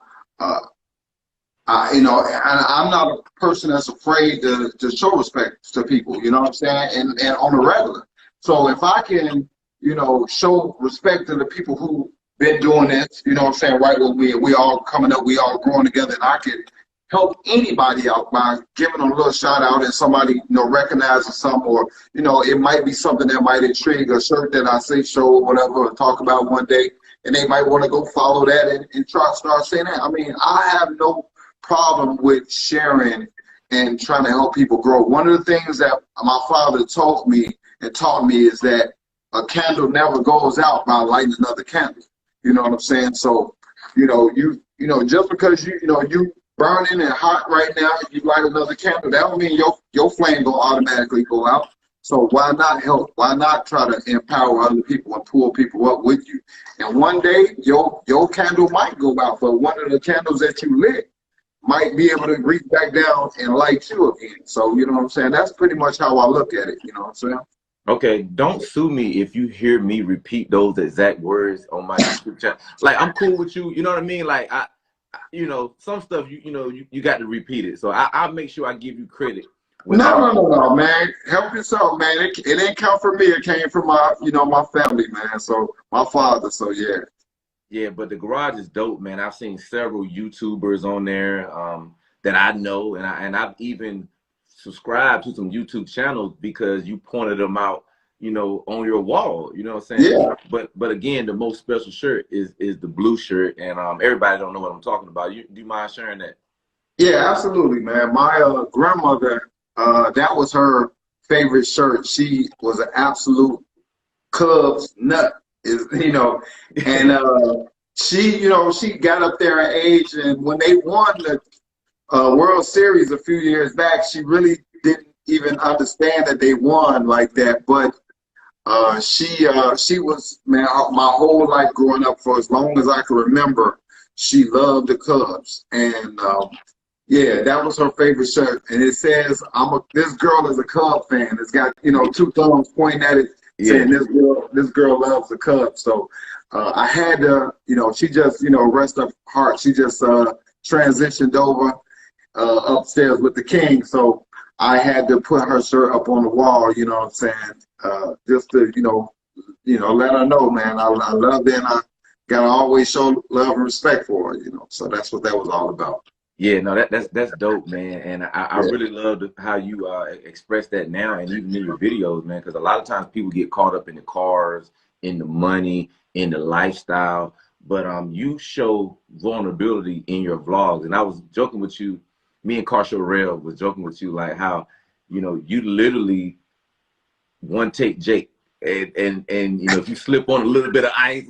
You know, I'm not a person that's afraid to show respect to people, you know what I'm saying, and on a regular. So if I can, you know, show respect to the people who been doing this, you know what I'm saying, right with me, and we all coming up, we all growing together, and I can help anybody out by giving them a little shout out, and somebody, you know, recognizes something, or, you know, it might be something that might intrigue a shirt that I say show or whatever, or talk about one day, and they might want to go follow that and try to start saying that. I mean, I have no problem with sharing and trying to help people grow. One of the things that my father taught me is that a candle never goes out by lighting another candle. You know what I'm saying? So, you know, just because you burning and hot right now, you light another candle, that don't mean your flame gonna automatically go out. So why not help? Why not try to empower other people and pull people up with you? And one day your candle might go out, but one of the candles that you lit might be able to reach back down and light you again. So, you know what I'm saying? That's pretty much how I look at it, you know what I'm saying? Okay, don't sue me if you hear me repeat those exact words on my YouTube channel. Like, I'm cool with you, you know what I mean? Like, you know, some stuff, you got to repeat it. So I'll make sure I give you credit. No, man. Help yourself, man. It didn't come from me. It came from my, you know, my family, man. So, my father, so yeah. Yeah, but the garage is dope, man. I've seen several YouTubers on there that I know, and I've even subscribed to some YouTube channels because you pointed them out, you know, on your wall. You know what I'm saying? Yeah. But again, the most special shirt is the blue shirt, and everybody don't know what I'm talking about. Do you mind sharing that? Yeah, absolutely, man. My grandmother, that was her favorite shirt. She was an absolute Cubs nut, is and she, she got up there in age, and when they won the World Series a few years back, she really didn't even understand that they won like that. But she was, man, my whole life growing up, for as long as I can remember, she loved the Cubs, and yeah, that was her favorite shirt, and it says, This girl is a Cub fan." It's got two thumbs pointing at it, Yeah. saying this girl loves the Cubs. So I had to, she just, rest her heart. She just transitioned over upstairs with the King, so I had to put her shirt up on the wall. You know what I'm saying? Just to let her know, man, I love her, and I gotta always show love and respect for her. So that's what that was all about. Yeah, no, that's dope, man, and I Yeah. really love how you express that now, and even in your videos, man, because a lot of times people get caught up in the cars, in the money, in the lifestyle, but you show vulnerability in your vlogs, and I was joking with you, me and Carsha Rail was joking with you, like how, you literally one take Jake, and if you slip on a little bit of ice,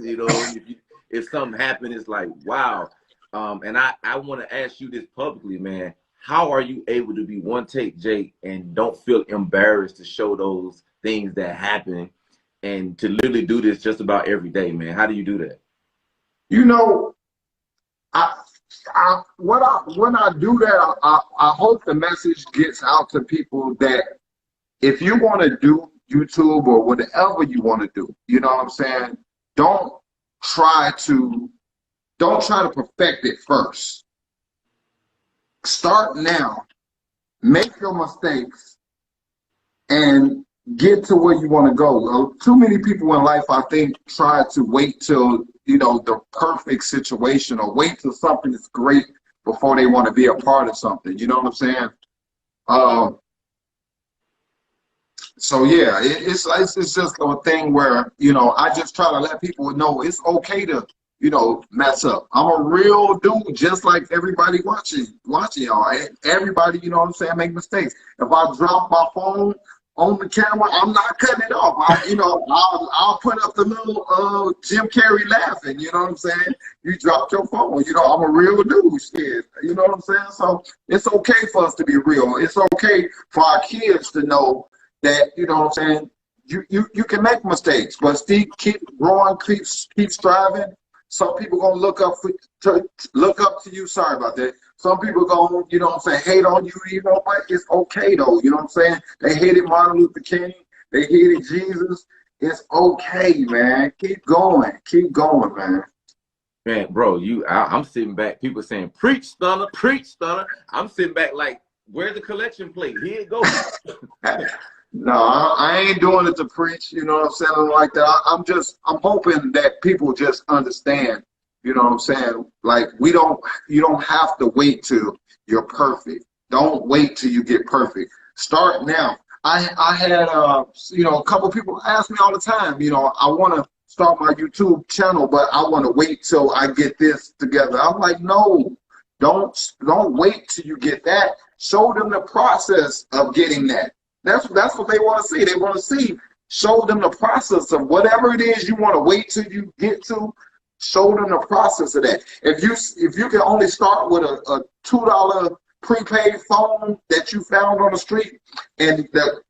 if something happened, it's like wow. And I want to ask you this publicly, man. How are you able to be one take Jake and don't feel embarrassed to show those things that happen, and to literally do this just about every day, man? How do you do that? You know, I, when I do that, I hope the message gets out to people that if you want to do YouTube or whatever you want to do, you know what I'm saying? Don't try to don't try to perfect it first. Start now, make your mistakes, and get to where you want to go. Too many people in life, I think, try to wait till the perfect situation, or wait till something is great before they want to be a part of something. You know what I'm saying? Um, so yeah, it's just a thing where I just try to let people know it's okay to mess up. I'm a real dude, just like everybody watching y'all. Everybody, you know what I'm saying, make mistakes. If I drop my phone on the camera, I'm not cutting it off. I'll put up the little Jim Carrey laughing. You know what I'm saying? You dropped your phone. I'm a real dude. Shit. You know what I'm saying? So it's okay for us to be real. It's okay for our kids to know that, what I'm saying, you can make mistakes, but still keep growing, keep striving. Some people gonna look up to you. Sorry about that. Some people gonna, what I'm saying, hate on you. You know what? It's okay though. You know what I'm saying? They hated Martin Luther King. They hated Jesus. It's okay, man. Keep going, man. Man, bro, I'm sitting back. People saying, "Preach, Stunna, preach, Stunna." I'm sitting back like, "Where's the collection plate? Here it goes." No, I ain't doing it to preach, you know what I'm saying, like that. I'm hoping that people just understand, you know what I'm saying? Like, you don't have to wait till you're perfect. Don't wait till you get perfect. Start now. I had, a couple people ask me all the time, I want to start my YouTube channel, but I want to wait till I get this together. I'm like, no, don't wait till you get that. Show them the process of getting that. That's what they want to see. They want to see. Show them the process of whatever it is you want to wait till you get to. Show them the process of that. If you can only start with a $2 prepaid phone that you found on the street, and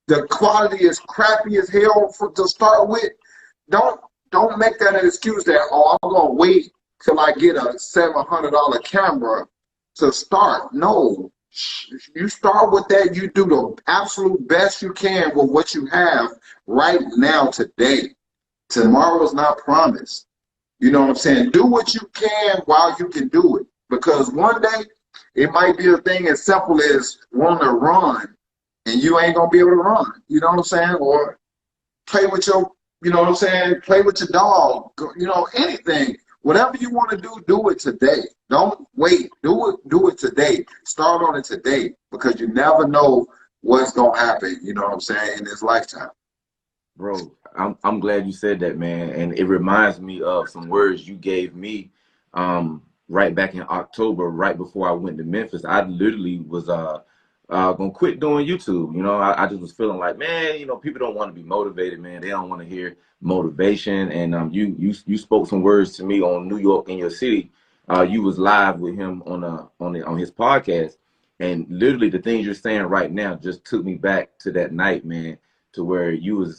the quality is crappy as hell to start with, don't make that an excuse that, oh, I'm gonna wait till I get a $700 camera to start. No, you start with that. You do the absolute best you can with what you have right now, today. Tomorrow is not promised. You know what I'm saying? Do what you can while you can do it, because one day it might be a thing as simple as wanting to run, and you ain't gonna be able to run. You know what I'm saying? Or play with your, play with your dog. Anything. Whatever you want to do it today. Don't wait. Do it today. Start on it today, because you never know what's gonna happen, you know what I'm saying, in this lifetime. Bro, I'm glad you said that, man. And it reminds me of some words you gave me right back in October, right before I went to Memphis. I literally was gonna quit doing YouTube. You know, I just was feeling like, man, you know, people don't want to be motivated, man. They don't want to hear motivation. And you spoke some words to me on New York in your city. You was live with him on his podcast, and literally the things you're saying right now just took me back to that night, man. To where you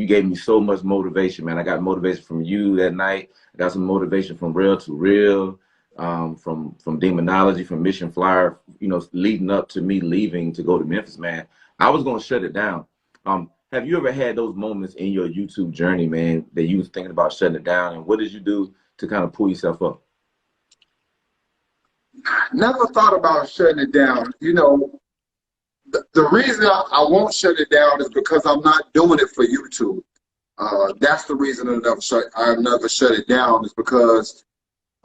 gave me so much motivation, man. I got motivation from you that night. I got some motivation from Real to Real, from Demonology, from Mission Flyer, you know, leading up to me leaving to go to Memphis, man. I was gonna shut it down. Have you ever had those moments in your YouTube journey, man, that you was thinking about shutting it down, and what did you do to kind of pull yourself up? Never thought about shutting it down. You know, the reason I won't shut it down is because I'm not doing it for YouTube. That's the reason I never shut it down, is because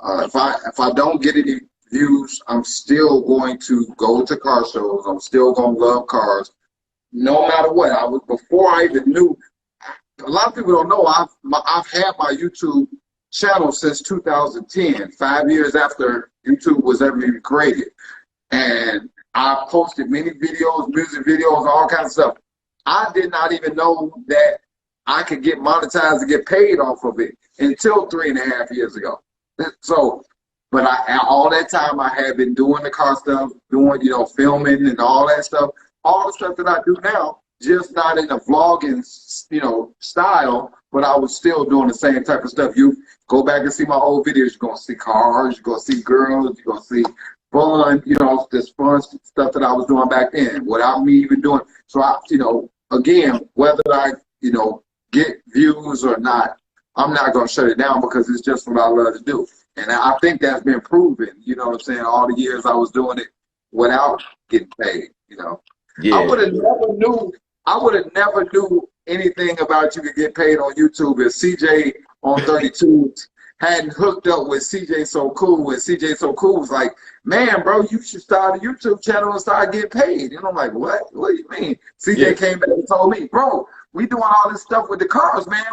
if I don't get any views, I'm still going to go to car shows. I'm still going to love cars, no matter what. Before I even knew. A lot of people don't know I've had my YouTube channel since 2010, 5 years after YouTube was ever even created, and I posted many videos, music videos, all kinds of stuff. I did not even know that I could get monetized and get paid off of it until 3.5 years ago. So, but all that time I had been doing the car stuff, doing, you know, filming and all that stuff, all the stuff that I do now, just not in a vlogging, you know, style, but I was still doing the same type of stuff. You go back and see my old videos, you're going to see cars, you're going to see girls, you're going to see fun, you know, this fun stuff that I was doing back then without me even doing. So you know, again, whether I, you know, get views or not, I'm not going to shut it down because it's just what I love to do. And I think that's been proven, you know what I'm saying, all the years I was doing it without getting paid, you know. Yeah. I would have never knew anything about you could get paid on YouTube if CJ on 32 hadn't hooked up with CJ So Cool, and CJ So Cool was like, man, bro, you should start a YouTube channel and start getting paid. And I'm like, what? What do you mean? CJ came back and told me, bro, we doing all this stuff with the cars, man.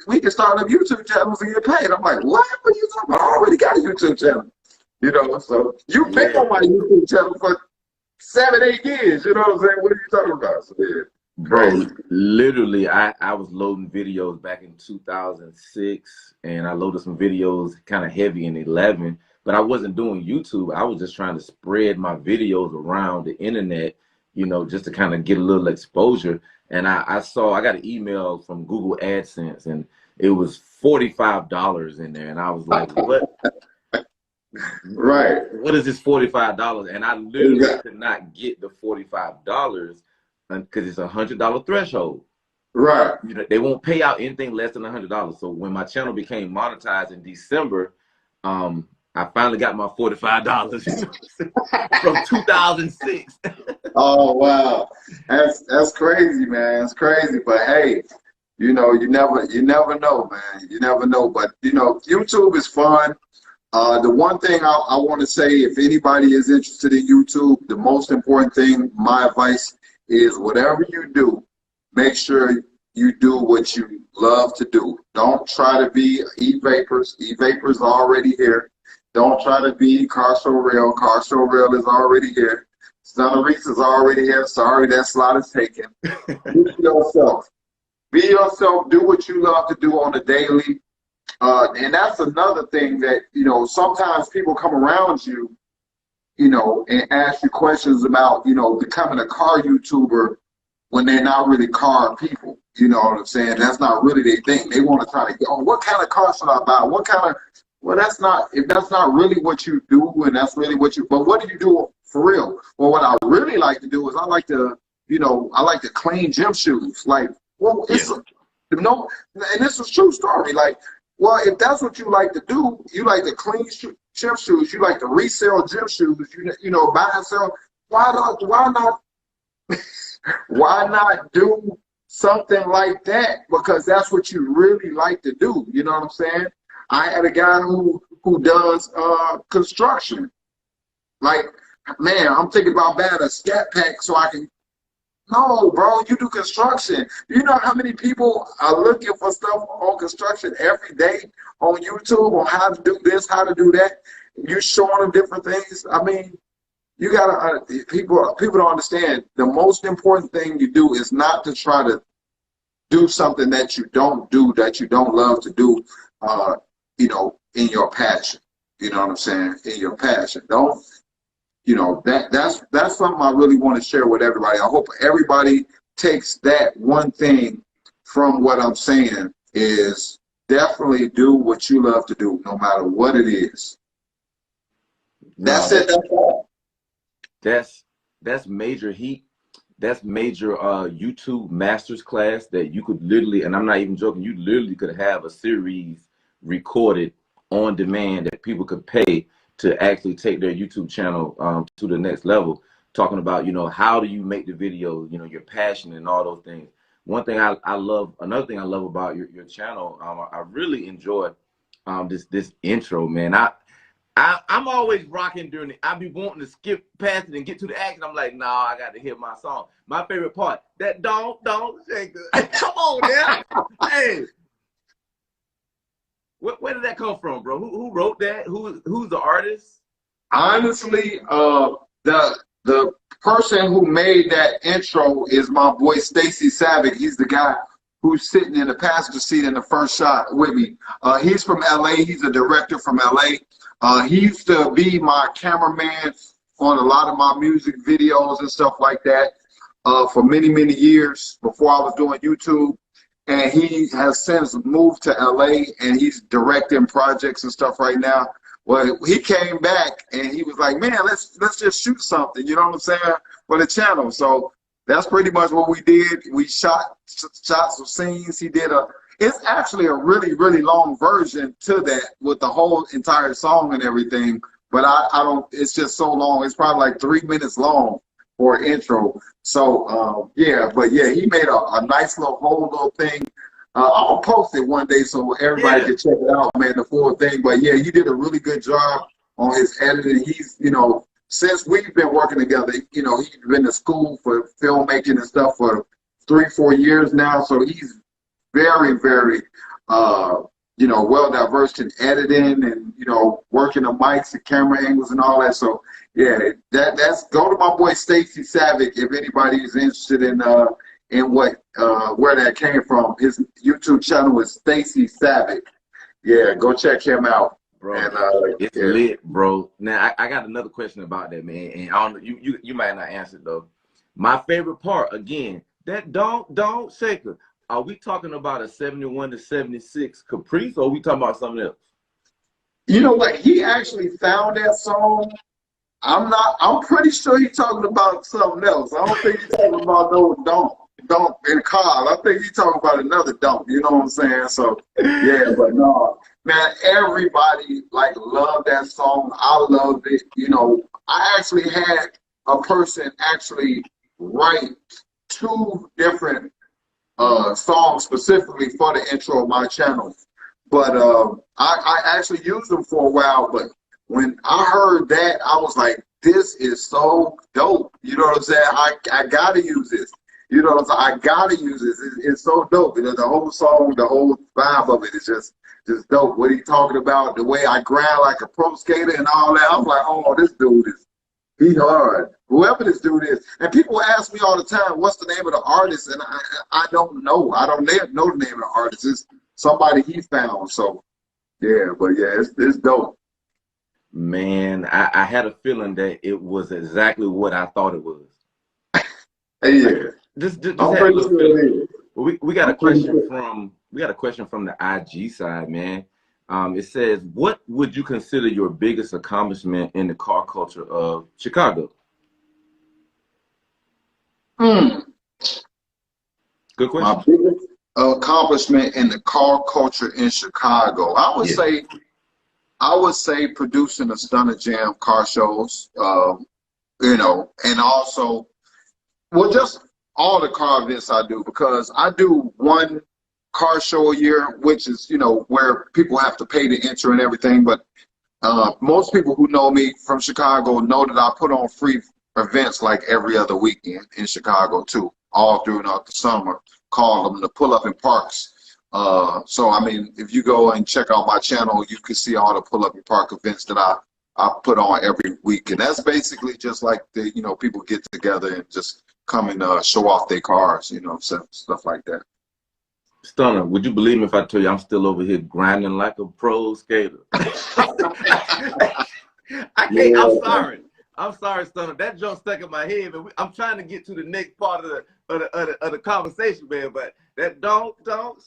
We can start up YouTube channels and get paid. I'm like, what? What are you talking about? I already got a YouTube channel. You know, so you've been on my YouTube channel for 7, 8 years. You know what I'm saying? What are you talking about? So, yeah. Bro, literally, I was loading videos back in 2006, and I loaded some videos kind of heavy in 11, but I wasn't doing YouTube. I was just trying to spread my videos around the internet, you know, just to kind of get a little exposure. And I got an email from Google AdSense, and it was $45 in there, and I was like, what? Right. What is this $45? And I literally could not get the $45 because it's $100 threshold. Right. You know, they won't pay out anything less than $100. So when my channel became monetized in December, I finally got my $45 from 2006. Oh wow, that's crazy, man. It's crazy, but hey, you know, you never know, man. You never know. But you know, YouTube is fun. The one thing I want to say, if anybody is interested in YouTube, the most important thing, my advice is, whatever you do, make sure you do what you love to do. Don't try to be E-Vapors. E-Vapors are already here. Don't try to be Car Show Real. Car Show Real is already here. Stunna Reese is already here. Sorry, that slot is taken. Be yourself. Be yourself. Do what you love to do on a daily. And that's another thing that, you know, sometimes people come around you, you know, and ask you questions about, you know, becoming a car YouTuber when they're not really car people. You know what I'm saying? That's not really their thing. They want to try to get, oh, what kind of car should I buy? What kind of, well, that's not, if that's not really what you do, and that's really what you, but what do you do for real? Well, what I really like to do is I like to, you know, I like to clean gym shoes. Like, well, it's, you know, and this is a true story. Like, well, if that's what you like to do, you like to clean gym shoes, you like to resell gym shoes, you know, buy and sell. Why not do something like that? Because that's what you really like to do. You know what I'm saying? I had a guy who does construction. Like, man, I'm thinking about buying a scat pack so I can. No, bro, you do construction. You know how many people are looking for stuff on construction every day on YouTube on how to do this, how to do that? you showing them different things. I mean, you gotta people don't understand. The most important thing you do is not to try to do something that you don't do, that you don't love to do. You know, in your passion. You know what I'm saying? In your passion. Don't. You know, that's something I really want to share with everybody. I hope everybody takes that one thing from what I'm saying, is definitely do what you love to do, no matter what it is. No, That's it. That's all. that's major heat. That's major YouTube masters class that you could literally, and I'm not even joking, you literally could have a series recorded on demand that people could pay to actually take their YouTube channel to the next level, talking about, you know, how do you make the video, you know, your passion and all those things. One thing I love, another thing I love about your channel, I really enjoy this intro, man. I'm always rocking during it. I be wanting to skip past it and get to the action. I'm like, nah, I got to hear my song. My favorite part, that don't shake it. Come on now. Hey. Where did that come from, bro? Who wrote that? Who's the artist? Honestly, the person who made that intro is my boy Stacy Savick. He's the guy who's sitting in the passenger seat in the first shot with me. He's from LA. He's a director from LA. He used to be my cameraman on a lot of my music videos and stuff like that for many, many years before I was doing YouTube. And he has since moved to LA and he's directing projects and stuff right now. Well, he came back and he was like, man, let's just shoot something, you know what I'm saying, for the channel. So that's pretty much what we did. We shot some scenes. He did it's actually a really, really long version to that with the whole entire song and everything. But I don't, it's just so long. It's probably like 3 minutes long for an intro. So, yeah, but yeah, he made a nice whole little thing. I'll post it one day so everybody can check it out, man, the full thing. But yeah, he did a really good job on his editing. He's, you know, since we've been working together, you know, he's been to school for filmmaking and stuff for 3-4 years now. So he's very, very, you know, well diverse in editing and, you know, working the mics and camera angles and all that. So yeah, that's go to my boy Stacy Savick if anybody is interested in what where that came from. His YouTube channel is Stacy Savick. Yeah, go check him out. Bro, and, it's lit, bro. Now I got another question about that, man, and I don't, you might not answer it though. My favorite part, again, that don't shake it. Are we talking about a 71 to 76 Caprice, or are we talking about something else? You know what? He actually found that song. I'm pretty sure he's talking about something else. I don't think he's talking about no don't in cars. I think he's talking about another don't. You know what I'm saying? So yeah, but no, man, everybody like loved that song. I loved it. You know, I actually had a person actually write 2 different songs specifically for the intro of my channel. But I actually used them for a while, but when I heard that, I was like, this is so dope. You know what I'm saying? I gotta use this. You know what I'm saying? I gotta use this. It's so dope. You know, the whole song, the whole vibe of it is just dope. What he talking about, the way I grind like a pro skater and all that. I'm like, oh, this dude he's hard. Whoever this dude is. And people ask me all the time, what's the name of the artist? And I don't know. I don't know the name of the artist. It's somebody he found. So yeah, but yeah, it's dope. Man, I had a feeling that it was exactly what I thought it was. Yeah. Like, just I'm had a pretty little sure feeling. it is. Well, we got a question from the IG side, man. It says, what would you consider your biggest accomplishment in the car culture of Chicago? Good question. My biggest accomplishment in the car culture in Chicago, I would say producing the Stunna Jam car shows, you know, and also, well, just all the car events I do, because I do one car show a year, which is, you know, where people have to pay to enter and everything. But most people who know me from Chicago know that I put on free events like every other weekend in Chicago too, all throughout the summer, call them the pull-up in parks. So, I mean, if you go and check out my channel, you can see all the pull-up and park events that I I put on every week, and that's basically just like the people get together and just come and show off their cars, stuff like that. Stunner, would you believe me if I tell you I'm still over here grinding like a pro skater? I can't. Yeah. I'm sorry. I'm sorry, Stunner. That joke stuck in my head, man. I'm trying to get to the next part of the conversation, man. But that don't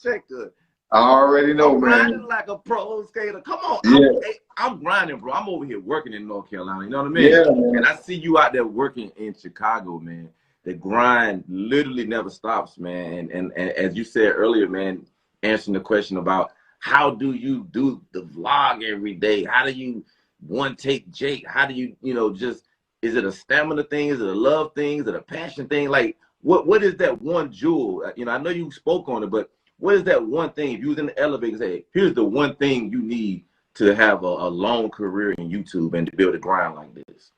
shake the. I already know, I'm man. grinding like a pro skater. Come on. Yeah. I'm grinding, bro. I'm over here working in North Carolina. You know what I mean? Yeah, man. And I see you out there working in Chicago, man. The grind literally never stops, man. And as you said earlier, man, answering the question about how do you do the vlog every day? How do you one take Jake? How do you, just, is it a stamina thing? Is it a love thing? Is it a passion thing? Like, what is that one jewel? I know you spoke on it, but what is that one thing? If you was in the elevator and say, here's the one thing you need to have a long career in YouTube and to be able to grind like this.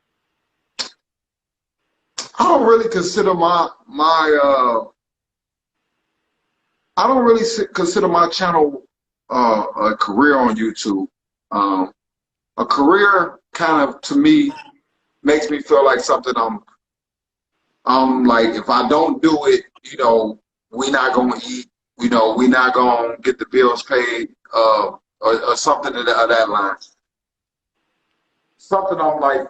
I don't really consider my channel a career on YouTube. A career kind of, to me, makes me feel like something I'm like, if I don't do it, we're not gonna eat, we're not gonna get the bills paid, or something of that line. Something I'm like,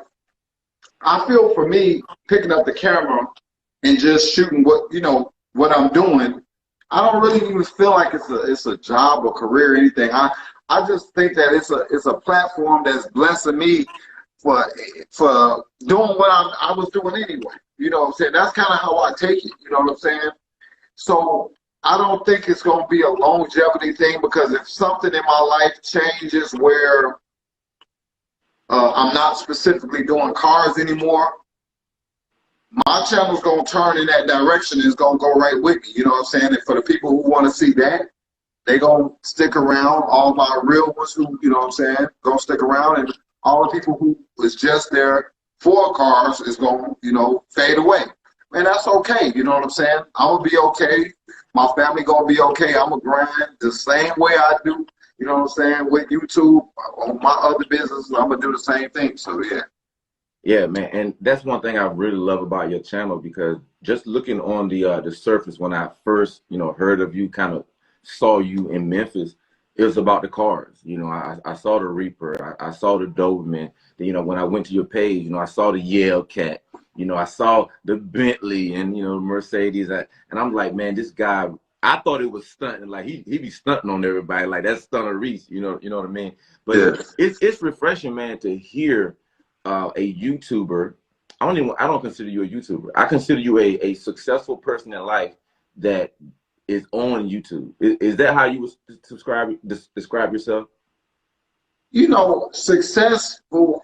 I feel for me, picking up the camera and just shooting what I'm doing, I don't really even feel like it's a job or career or anything. I just think that it's a platform that's blessing me for doing what I was doing anyway. You know what I'm saying? That's kind of how I take it. You know what I'm saying? So I don't think it's going to be a longevity thing, because if something in my life changes where I'm not specifically doing cars anymore, my channel's going to turn in that direction and it's going to go right with me. You know what I'm saying? And for the people who want to see that, they going to stick around. All my real ones who, you know what I'm saying, going to stick around. And all the people who is just there for cars is going to, fade away. And that's okay. You know what I'm saying? I'm going to be okay. My family going to be okay. I'm going to grind the same way I do. You know what I'm saying? With YouTube, on my other business, I'm going to do the same thing. So, yeah. Yeah, man. And that's one thing I really love about your channel, because just looking on the surface, when I first, heard of you, kind of saw you in Memphis, it was about the cars. I saw the Reaper. I saw the Doberman. When I went to your page, I saw the Yale Cat. I saw the Bentley and, Mercedes. And I'm like, man, this guy, I thought it was stunting. Like, he be stunting on everybody. Like, that's Stunna Reese, you know what I mean? But yeah, it's refreshing, man, to hear a YouTuber. I don't consider you a YouTuber. I consider you a successful person in life that is on YouTube. Is that how you would describe yourself? Successful,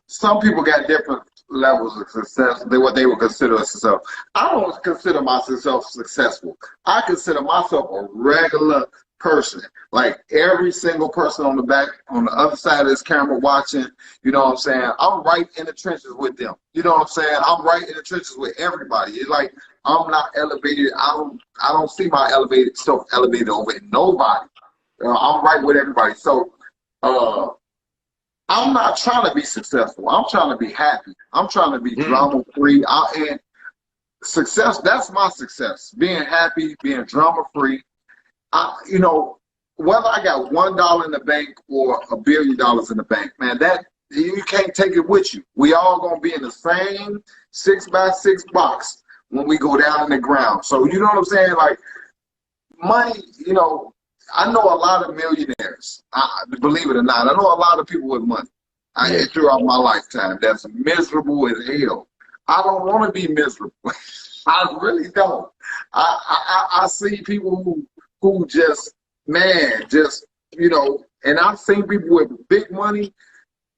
some people got different levels of success than what they would consider a success. I don't consider myself successful. I consider myself a regular person. Like every single person on the other side of this camera watching, you know what I'm saying? I'm right in the trenches with them. You know what I'm saying? I'm right in the trenches with everybody. It's like I'm not elevated. I don't see my self elevated over nobody. I'm right with everybody. So I'm not trying to be successful. I'm trying to be happy. I'm trying to be drama free. And success, that's my success. Being happy, being drama free. Whether I got $1 in the bank or $1 billion in the bank, man, that you can't take it with you. We all gonna be in the same 6x6 box when we go down in the ground. So you know what I'm saying? Like money, I know a lot of millionaires. Believe it or not, I know a lot of people with money. Throughout my lifetime, that's miserable as hell. I don't want to be miserable. I really don't. I see people who just, man, and I've seen people with big money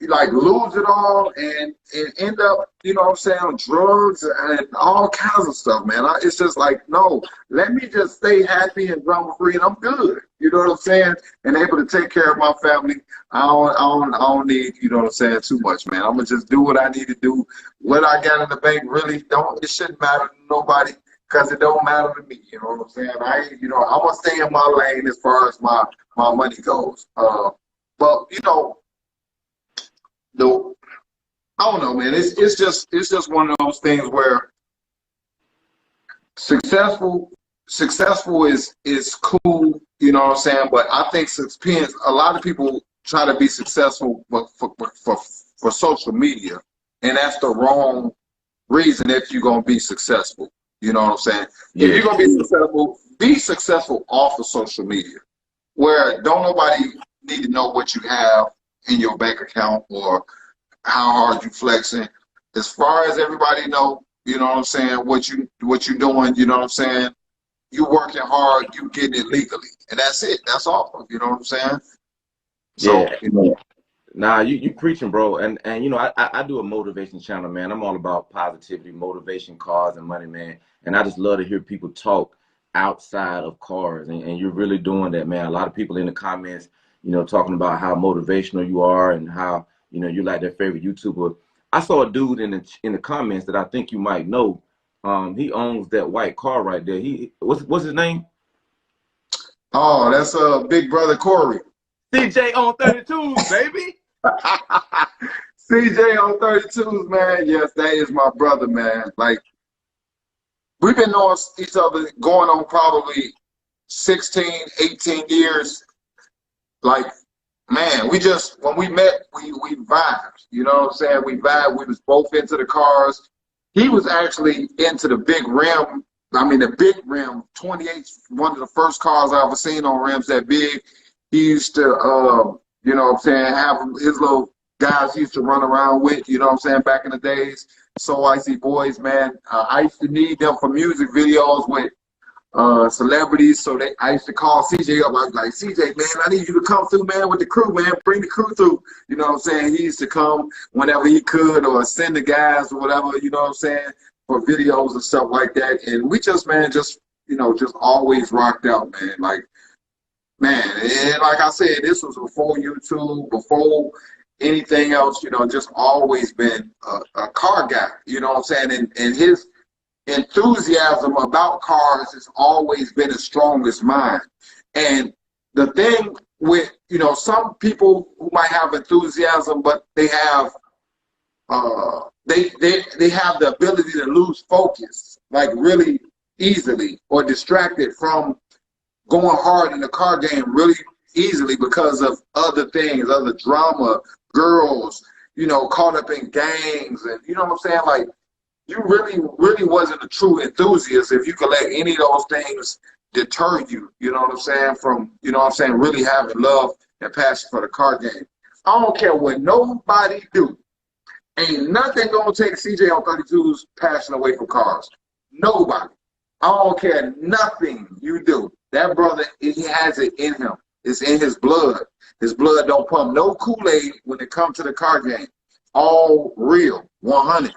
like lose it all and end up, you know what I'm saying, on drugs and all kinds of stuff, man. It's just like, no, let me just stay happy and drama free and I'm good. You know what I'm saying? And able to take care of my family. I don't need, you know what I'm saying, too much, man. I'm gonna just do what I need to do. What I got in the bank really it shouldn't matter to nobody, because it don't matter to me. You know what I'm saying? I'm gonna stay in my lane as far as my money goes. But the I don't know, man. It's just one of those things where successful is cool, you know what I'm saying? But I think a lot of people try to be successful for social media, and that's the wrong reason if you're gonna be successful. You know what I'm saying? If Yeah. you're gonna be successful off of social media, where don't nobody need to know what you have in your bank account or how hard you flexing. As far as everybody know, you know what I'm saying, what you doing, you know what I'm saying? You working hard, you getting it legally. And that's it. That's all. You know what I'm saying? So, Yeah. you know. Nah, you preaching, bro. And you know, I do a motivation channel, man. I'm all about positivity, motivation, cars, and money, man. And I just love to hear people talk outside of cars. And you're really doing that, man. A lot of people in the comments, you know, talking about how motivational you are and how, you know, you like their favorite YouTuber. I saw a dude in the comments that I think you might know. He owns that white car right there. What's his name? Oh, that's Big Brother Corey. CJ on 32s, baby. CJ on 32s, man. Yes, that is my brother, man. Like, we've been knowing each other going on probably 16, 18 years. Like, man, when we met, we vibed. You know what I'm saying? We vibed. We was both into the cars. He was actually into the big rim. I mean, the big rim, 28, one of the first cars I ever seen on rims that big. He used to, you know what I'm saying, have his little guys he used to run around with, you know what I'm saying, back in the days. So Icy Boys, man. I used to need them for music videos with celebrities. So I used to call CJ up. I was like, CJ, man, I need you to come through, man, with the crew, man. Bring the crew through. You know what I'm saying? He used to come whenever he could or send the guys or whatever, you know what I'm saying, for videos and stuff like that. And we just, man, you know, just always rocked out, man. Like, man, and like I said, this was before YouTube, before anything else, you know, just always been a car guy, you know what I'm saying? And his enthusiasm about cars has always been as strong as mine. And the thing with, you know, some people who might have enthusiasm, but they have they have the ability to lose focus like really easily or distracted from going hard in the car game really easily because of other things, other drama, girls, you know, caught up in gangs, and you know what I'm saying? Like, you really wasn't a true enthusiast if you could let any of those things deter you, you know what I'm saying, from, you know what I'm saying, really having love and passion for the car game. I don't care what nobody do. Ain't nothing gonna take CJ on 32's passion away from cars. Nobody. I don't care nothing you do. That brother, he has it in him. It's in his blood. His blood don't pump no Kool-Aid when it comes to the car game. All real, 100.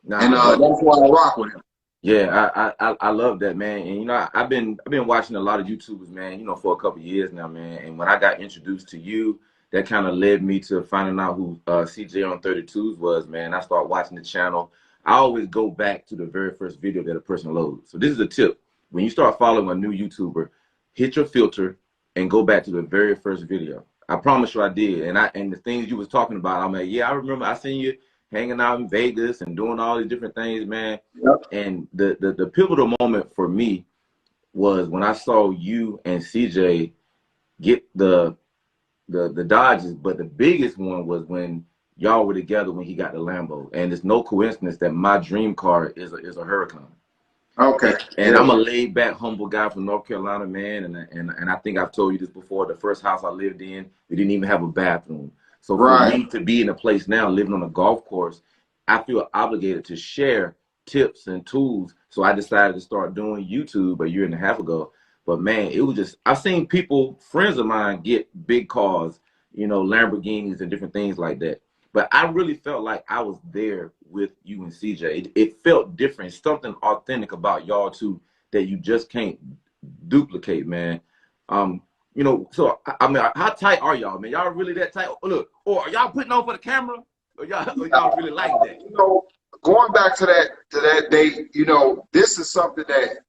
Nah, And that's why I rock with him. yeah, I love that, man. And you know, I've been watching a lot of YouTubers, man, you know, for a couple of years now, man. And when I got introduced to you, that kind of led me to finding out who CJ on 32s was, man. I started watching the channel. I always go back to the very first video that a person loads. So this is a tip. When you start following a new YouTuber, hit your filter and go back to the very first video. I promise you I did. And the things you was talking about, I'm like, yeah, I remember I seen you hanging out in Vegas and doing all these different things, man. Yep. And the pivotal moment for me was when I saw you and CJ get the Dodges, but the biggest one was when y'all were together when he got the Lambo. And it's no coincidence that my dream car is a Huracan. Okay. And Yeah. I'm a laid back, humble guy from North Carolina, man. And I think I've told you this before. The first house I lived in, we didn't even have a bathroom. So for Right. me to be in a place now, living on a golf course, I feel obligated to share tips and tools. So I decided to start doing YouTube a year and a half ago. But man, it was just, I've seen people, friends of mine, get big cars, you know, Lamborghinis and different things like that. But I really felt like I was there with you and CJ. It felt different, something authentic about y'all two that you just can't duplicate, man. You know, so I mean, how tight are y'all, man? Y'all really that tight? Look, or are y'all putting on for the camera? Or y'all really like that? You know, going back to that day, you know, this is something that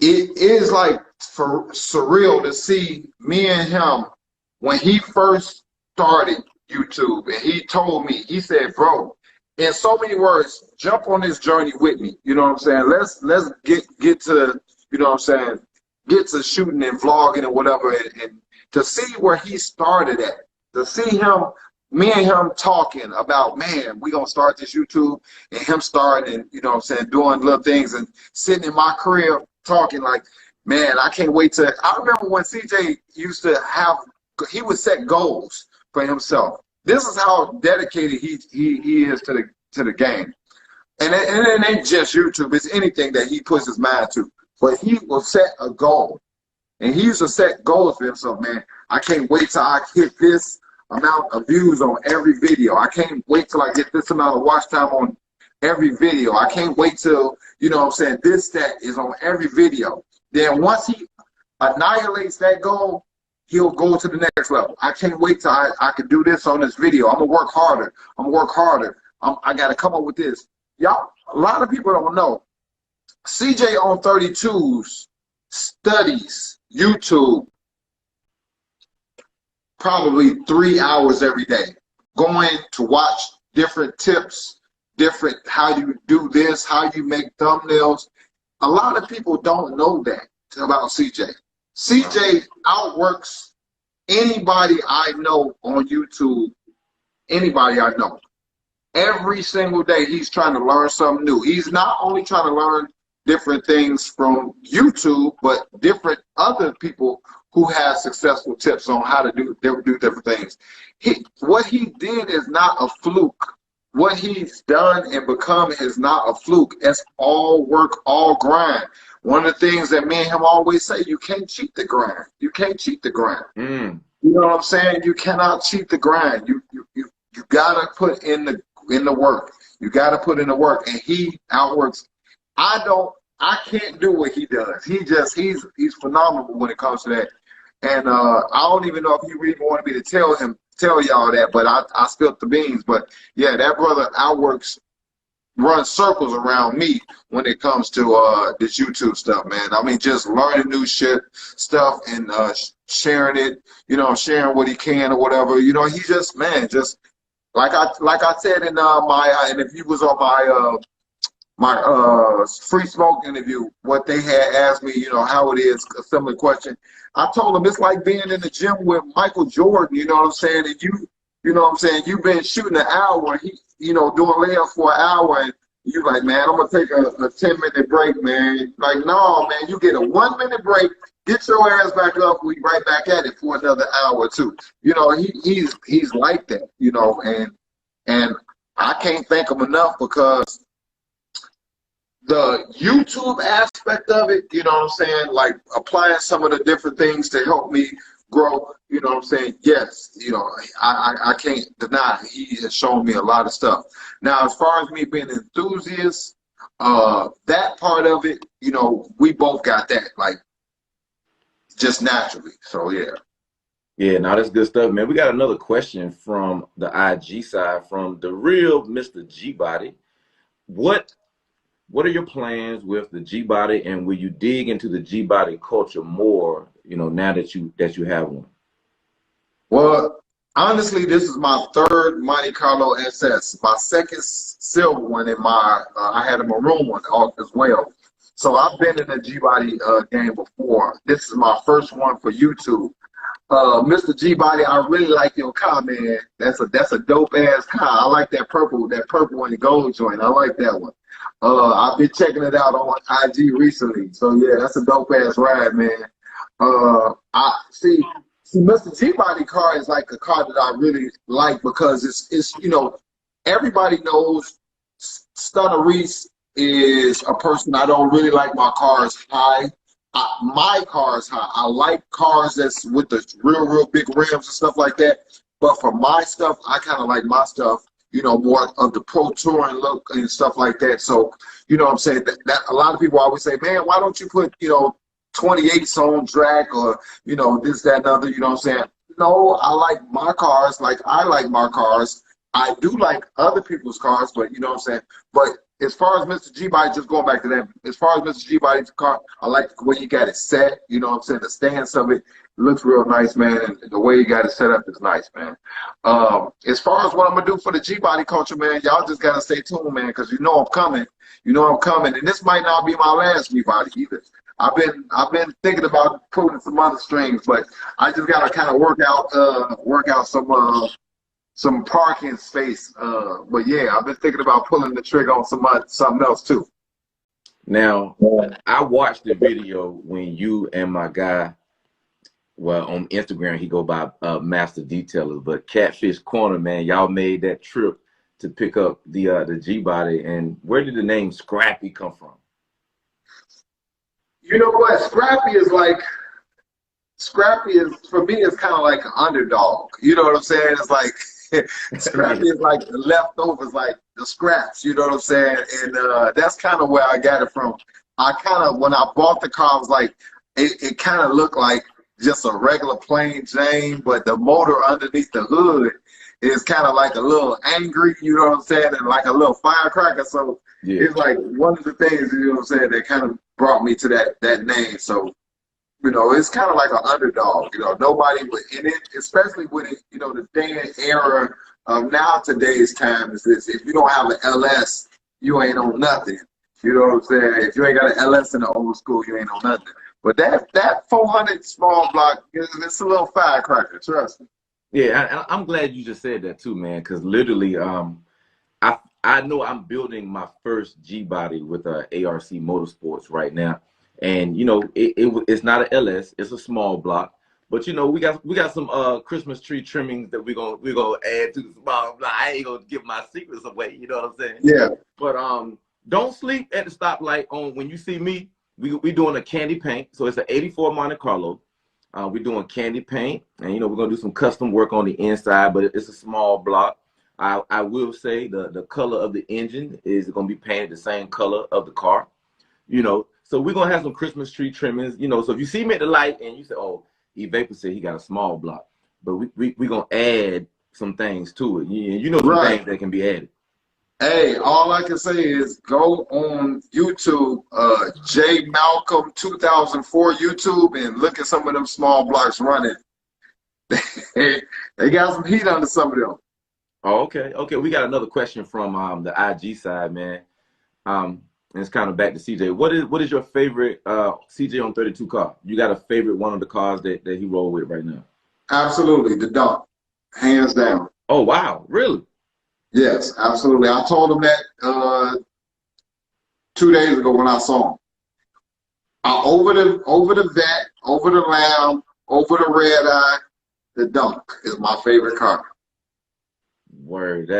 it is like for surreal to see me and him when he first started YouTube, and he told me, he said, bro, in so many words, jump on this journey with me. You know what I'm saying? Let's get to, you know what I'm saying, get to shooting and vlogging and whatever, and to see where he started at, to see him, me and him talking about, man, we gonna start this YouTube, and him starting, you know what I'm saying, doing little things and sitting in my crib talking like, man, I can't wait to, I remember when CJ used to have, he would set goals for himself. This is how dedicated he is to the game. And it ain't just YouTube, it's anything that he puts his mind to. But he will set a goal. And he used to set goals for himself, man. I can't wait till I hit this amount of views on every video. I can't wait till I get this amount of watch time on every video. I can't wait till, you know what I'm saying, this stat is on every video. Then once he annihilates that goal, he'll go to the next level. I can't wait till I can do this on this video. I'm gonna work harder. I'm gonna work harder. I gotta come up with this. Y'all, a lot of people don't know. CJ on 32's studies YouTube probably 3 hours every day, going to watch different tips, different how you do this, how you make thumbnails. A lot of people don't know that about CJ. CJ outworks anybody I know on YouTube, anybody I know. Every single day he's trying to learn something new. He's not only trying to learn different things from YouTube, but different other people who have successful tips on how to do different things. What he did is not a fluke. What he's done and become is not a fluke. It's all work, all grind. One of the things that me and him always say, you can't cheat the grind. You can't cheat the grind. You know what I'm saying? You cannot cheat the grind. You gotta put in the work. You gotta put in the work, and he outworks. I can't do what he does. He's phenomenal when it comes to that. And I don't even know if he really wanted me to tell y'all that, but I spilled the beans. But yeah, that brother outworks, runs circles around me when it comes to this YouTube stuff, man. I mean, just learning new stuff and sharing it, you know, sharing what he can or whatever. You know, he just, man, just like I said in my and if you was on my free smoke interview, what they had asked me, you know, how it is, a similar question. I told them it's like being in the gym with Michael Jordan, you know what I'm saying? And you know what I'm saying, you've been shooting an hour, you know, doing layups for an hour, and you like, man, I'm gonna take a 10-minute break, man. Like, no, man, you get a 1-minute break, get your ass back up, we right back at it for another hour or two. You know, he's like that, you know, and I can't thank him enough, because the YouTube aspect of it, you know what I'm saying, like applying some of the different things to help me grow, you know what I'm saying, yes, you know, I can't deny he has shown me a lot of stuff. Now, as far as me being an enthusiast, that part of it, you know, we both got that, like, just naturally, so yeah. Yeah, now that's good stuff, man. We got another question from the IG side, from the real Mr. G-Body. What are your plans with the G-Body, and will you dig into the G-Body culture more, you know, now that you have one? Well, honestly, this is my third Monte Carlo SS. My second silver one in my, I had a maroon one as well. So I've been in the G-Body game before. This is my first one for YouTube. Mr. G-Body, I really like your car, man. That's a dope ass car. I like that purple and gold joint. I like that one. I've been checking it out on IG recently. So yeah, that's a dope ass ride, man. I see Mr. G-Body car is like a car that I really like, because it's you know, everybody knows Stunna Reese is a person. I don't really like my cars high. My car's high. I like cars that's with the real big rims and stuff like that. But for my stuff, I kind of like my stuff, you know, more of the pro touring look and stuff like that. So, you know what I'm saying? That a lot of people always say, man, why don't you put, you know, 28s on track, or, you know, this, that, and other, you know what I'm saying? No, I like my cars like I like my cars. I do like other people's cars, but you know what I'm saying? But as far as Mr. G Body, just going back to that, as far as Mr. G Body's car, I like the way you got it set. You know what I'm saying? The stance of it looks real nice, man. And the way you got it set up is nice, man. As far as what I'm gonna do for the G Body culture, man, y'all just gotta stay tuned, man, because you know I'm coming. You know I'm coming, and this might not be my last G Body either. I've been thinking about pulling some other strings, but I just gotta kind of work out some parking space. But yeah, I've been thinking about pulling the trigger on something else too. Now, I watched the video when you and my guy, well, on Instagram, he go by Master Detailer, but Catfish Corner, man, y'all made that trip to pick up the G-Body. And where did the name Scrappy come from? You know what? Scrappy is, for me, it's kind of like an underdog. You know what I'm saying? It's like, Scrappy is like the leftovers, like the scraps, you know what I'm saying? And that's kind of where I got it from. When I bought the car, I was like, it kind of looked like just a regular plain Jane, but the motor underneath the hood is kind of like a little angry, you know what I'm saying? And like a little firecracker. So yeah, it's like one of the things, you know what I'm saying, that kind of brought me to that name. So, you know, it's kind of like an underdog. You know, nobody would in it, especially with it, you know, the day and era of now today's time is this: if you don't have an LS, you ain't on nothing. You know what I'm saying? If you ain't got an LS in the old school, you ain't on nothing. But that 400 small block, it's a little firecracker. Trust me. Yeah, I'm glad you just said that too, man. Because literally, I know I'm building my first G-Body with ARC Motorsports right now. And you know, it's not an LS, it's a small block. But you know, we got some Christmas tree trimmings that we're gonna add to the small block. I ain't gonna give my secrets away, you know what I'm saying? Yeah. But don't sleep at the stoplight on when you see me. We doing a candy paint, so it's an '84 Monte Carlo. We're doing candy paint, and you know, we're gonna do some custom work on the inside, but it's a small block. I will say the color of the engine is gonna be painted the same color of the car, you know. So we're gonna have some Christmas tree trimmings, you know. So if you see me at the light and you say, "Oh, E-Vapor said he got a small block," but we gonna add some things to it. You know, some things that can be added. Hey, all I can say is go on YouTube, J Malcolm 2004 YouTube, and look at some of them small blocks running. They got some heat under some of them. Oh, okay. We got another question from the IG side, man. And it's kind of back to CJ. What is your favorite CJ on 32 car? You got a favorite one of the cars that he rolled with right now? Absolutely, the Dunk, hands down. Oh wow, really? Yes, absolutely. I told him that 2 days ago when I saw him. Over the vet, over the lamb, over the red eye, the Dunk is my favorite car. Word.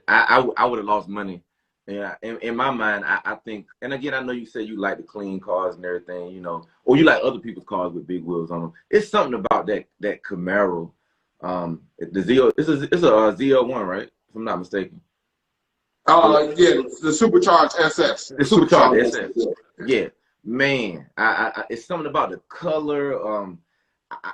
I would have lost money. Yeah, in my mind, I think, and again, I know you say you like the clean cars and everything, you know, or you like other people's cars with big wheels on them. It's something about that Camaro. The Z, it's a ZL1, right? If I'm not mistaken. Yeah, the supercharged SS. The supercharged SS. Yeah, man. It's something about the color.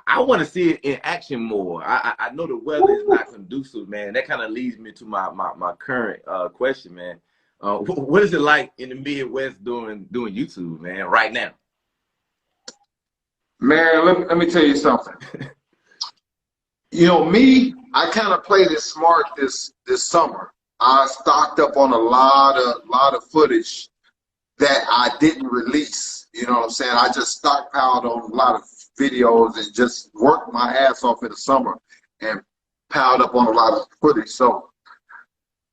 I want to see it in action more. I know the weather is not conducive, man. That kind of leads me to my current question, man. What is it like in the Midwest doing YouTube, man, right now? Man, let me tell you something. You know, me, I kind of played it smart this summer. I stocked up on a lot of footage that I didn't release. You know what I'm saying? I just stockpiled on a lot of videos and just worked my ass off in the summer and piled up on a lot of footage. So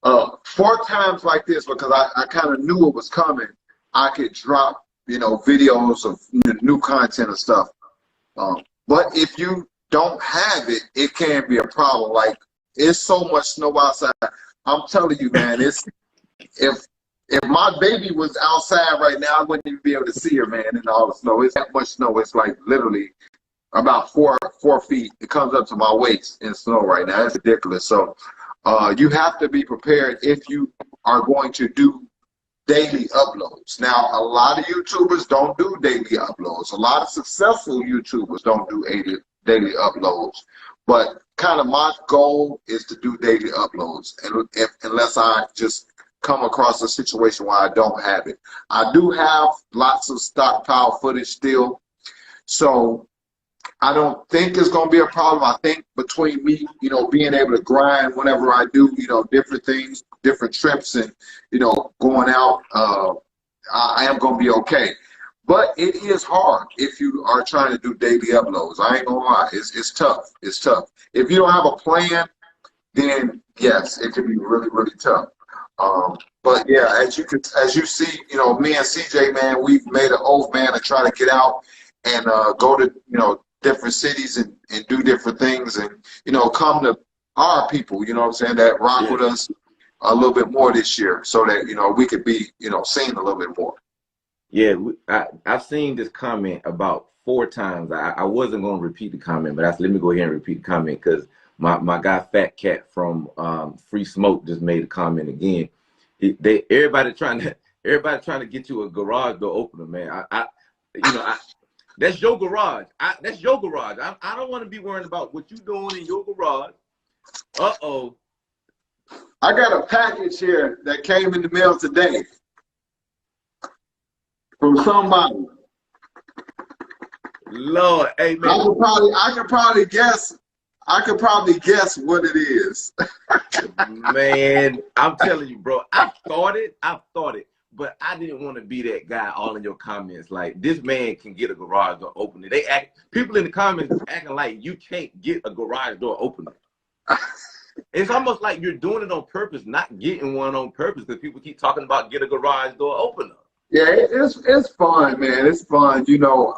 4 times like this, because I kind of knew it was coming, I could drop, you know, videos of new content and stuff. But if you don't have it, it can be a problem. Like, it's so much snow outside. I'm telling you, man, if my baby was outside right now, I wouldn't even be able to see her, man, in all the snow. It's that much snow. It's like literally about 4 feet. It comes up to my waist in snow right now. It's ridiculous. So you have to be prepared if you are going to do daily uploads. Now, a lot of YouTubers don't do daily uploads. A lot of successful YouTubers don't do daily uploads. But kind of my goal is to do daily uploads, and unless I just come across a situation where I don't have it. I do have lots of stockpile footage still, so I don't think it's going to be a problem. I think between me, you know, being able to grind whenever I do, you know, different things, different trips, and, you know, going out, I am going to be okay. But it is hard if you are trying to do daily uploads. I ain't gonna lie, it's tough. It's tough. If you don't have a plan, then yes, it can be really, really tough. But yeah, as you see, you know, me and CJ, man, we've made an oath, man, to try to get out and go to, you know, different cities and do different things, and, you know, come to our people, you know what I'm saying, that rock with us a little bit more this year, so that, you know, we could be, you know, seen a little bit more. Yeah, I've seen this comment about 4 times. I wasn't going to repeat the comment, but I said, let me go ahead and repeat the comment because my guy Fat Cat from Free Smoke just made a comment again. Everybody trying to get you a garage door opener, man. That's your garage. That's your garage. I don't want to be worrying about what you doing in your garage. Uh-oh. I got a package here that came in the mail today from somebody. Lord, hey man. I could probably guess what it is. Man, I'm telling you, bro. I've thought it, but I didn't want to be that guy all in your comments. Like, this man can get a garage door opener. People in the comments acting like you can't get a garage door opener. It's almost like you're doing it on purpose, not getting one on purpose, because people keep talking about get a garage door opener. Yeah, it's fun, man. It's fun. You know,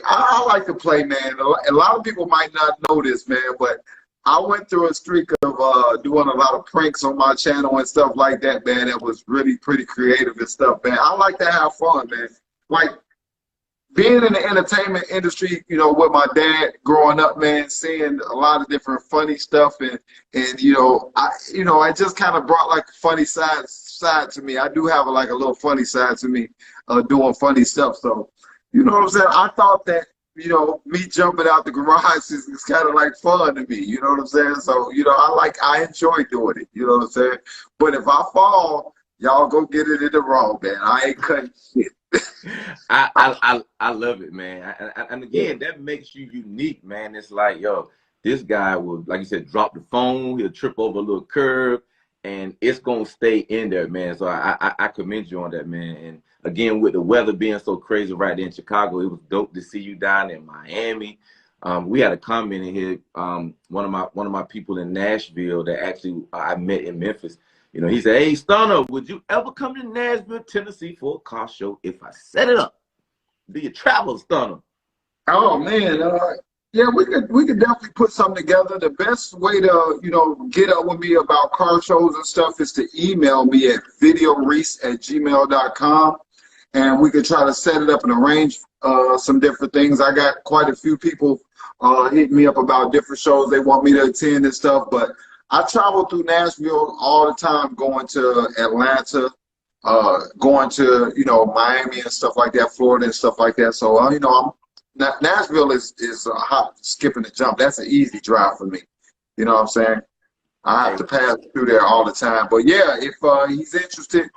I like to play, man. A lot of people might not know this, man, but I went through a streak of doing a lot of pranks on my channel and stuff like that, man. That was really pretty creative and stuff, man. I like to have fun, man. Like, being in the entertainment industry, you know, with my dad growing up, man, seeing a lot of different funny stuff, and you know, I just kind of brought like a funny side to me. I do have like a little funny side to me, doing funny stuff. So, you know what I'm saying? I thought that, you know, me jumping out the garage is kind of like fun to me. You know what I'm saying? So, you know, I enjoy doing it. You know what I'm saying? But if I fall, y'all go get it in the wrong, man. I ain't cutting shit. I love it, man. And again, that makes you unique, man. It's like, yo, this guy will, like you said, drop the phone. He'll trip over a little curb, and it's gonna stay in there, man. So I commend you on that, man. And again, with the weather being so crazy right there in Chicago, it was dope to see you down in Miami. We had a comment in here. One of my people in Nashville that actually I met in Memphis. You know, he said, "Hey, Stunna, would you ever come to Nashville, Tennessee for a car show if I set it up? Do you travel, Stunna?" Oh man, yeah, we could definitely put something together. The best way to, you know, get up with me about car shows and stuff is to email me at videoreese@gmail.com, and we could try to set it up and arrange some different things. I got quite a few people hitting me up about different shows they want me to attend and stuff, but I travel through Nashville all the time, going to Atlanta, going to, you know, Miami and stuff like that, Florida and stuff like that. So, you know, Nashville is a hop, skip, and a jump. That's an easy drive for me. You know what I'm saying? I have to pass through there all the time. But yeah, if he's interested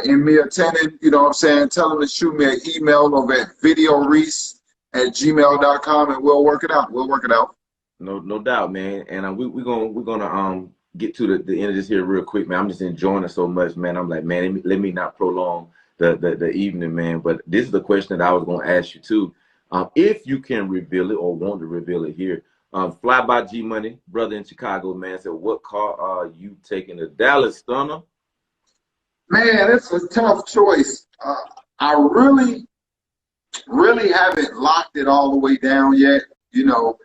in me attending, you know what I'm saying, tell him to shoot me an email over at videoreese@gmail.com, and we'll work it out. We'll work it out. No doubt, man. And we're gonna get to the end of this here real quick, man. I'm just enjoying it so much, man. I'm like, man, let me not prolong the evening, man. But this is the question that I was gonna ask you too. If you can reveal it or want to reveal it here, Fly by G Money, brother in Chicago, man, said, what car are you taking to Dallas, Stunna? Man, it's a tough choice. I really haven't locked it all the way down yet. You know,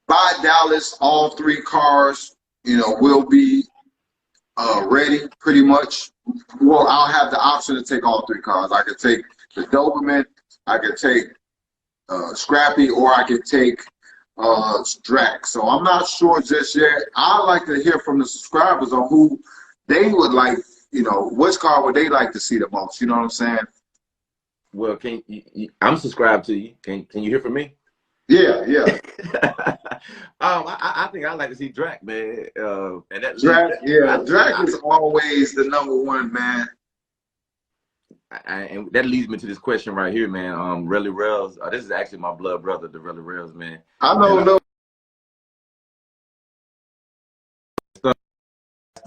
by Dallas, all 3 cars, you know, will be ready pretty much. Well, I'll have the option to take all 3 cars. I could take the Doberman, I could take Scrappy, or I could take Drac. So I'm not sure just yet. I'd like to hear from the subscribers on who they would like, you know, which car would they like to see the most? You know what I'm saying? Well, I'm subscribed to you. Can you hear from me? Yeah, yeah. I think I like to see Drac, man. And that leads, Drac, yeah, Drac is always the #1, man. and that leads me to this question right here, man. Relly Rails. This is actually my blood brother, the Relly Rails, man. I And know, no.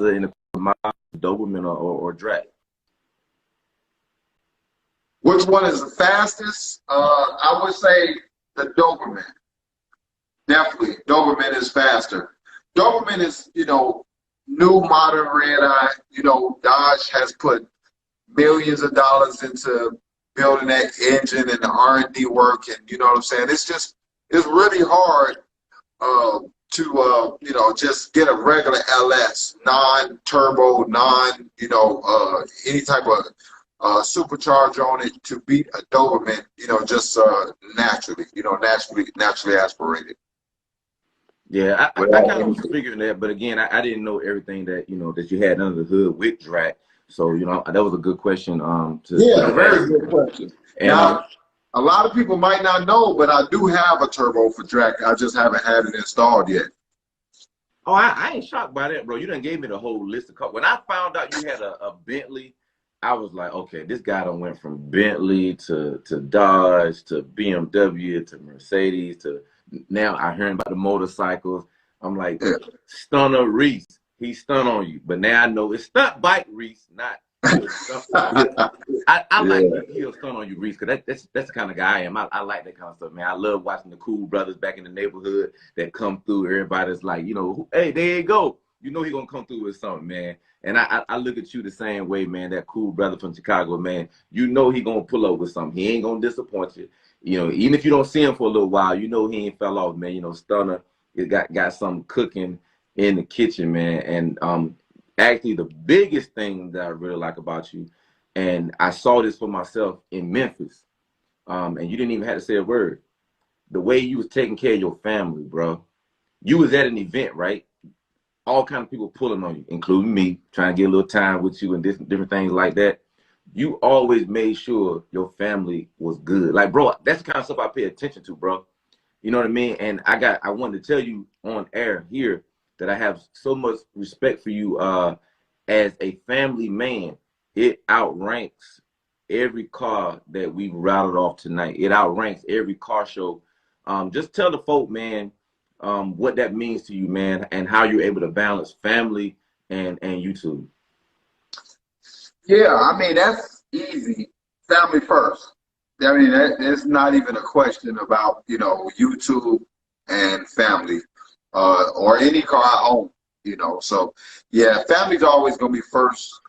in the my Doberman or Drac. Which one is the fastest? I would say the Doberman. Definitely, Doberman is faster. Doberman is, new modern red eye. Dodge has put millions of dollars into building that engine and the R&D work, and you know what I'm saying. It's really hard to just get a regular LS, non-turbo, any type of supercharger on it to beat a Doberman. Just naturally, naturally aspirated. Yeah, I kind of was figuring that, but again, I didn't know everything that that you had under the hood with Drac. So that was a good question. Yeah, very good question. And now, a lot of people might not know, but I do have a turbo for Drac. I just haven't had it installed yet. Oh, I ain't shocked by that, bro. You done gave me the whole list of cars. When I found out you had a Bentley, I was like, okay, this guy done went from Bentley to Dodge to BMW to Mercedes to now I hearing about the motorcycles. I'm like, Stunna Reese, he stunned on you. But now I know it's stunt bike Reese, not I like he'll stun on you, Reese, because that's the kind of guy I am. I like that kind of stuff, man. I love watching the cool brothers back in the neighborhood that come through. Everybody's like, hey, there you go. He gonna come through with something, man. And I look at you the same way, man. That cool brother from Chicago, man. He gonna pull up with something. He ain't gonna disappoint you. Even if you don't see him for a little while, he ain't fell off, man. Stunner, he got something cooking in the kitchen, man. And actually, the biggest thing that I really like about you, and I saw this for myself in Memphis, and you didn't even have to say a word. The way you was taking care of your family, bro. You was at an event, right? All kind of people pulling on you, including me, trying to get a little time with you and different things like that. You always made sure your family was good. Like, bro, that's the kind of stuff I pay attention to, bro. You know what I mean? And I wanted to tell you on air here that I have so much respect for you as a family man. It outranks every car that we routed off tonight. It outranks every car show. Just tell the folk, man, what that means to you, man, and how you're able to balance family and YouTube. Yeah, I mean, that's easy. Family first. I mean, there's not even a question about, YouTube and family or any car I own, So, yeah, family's always going to be first.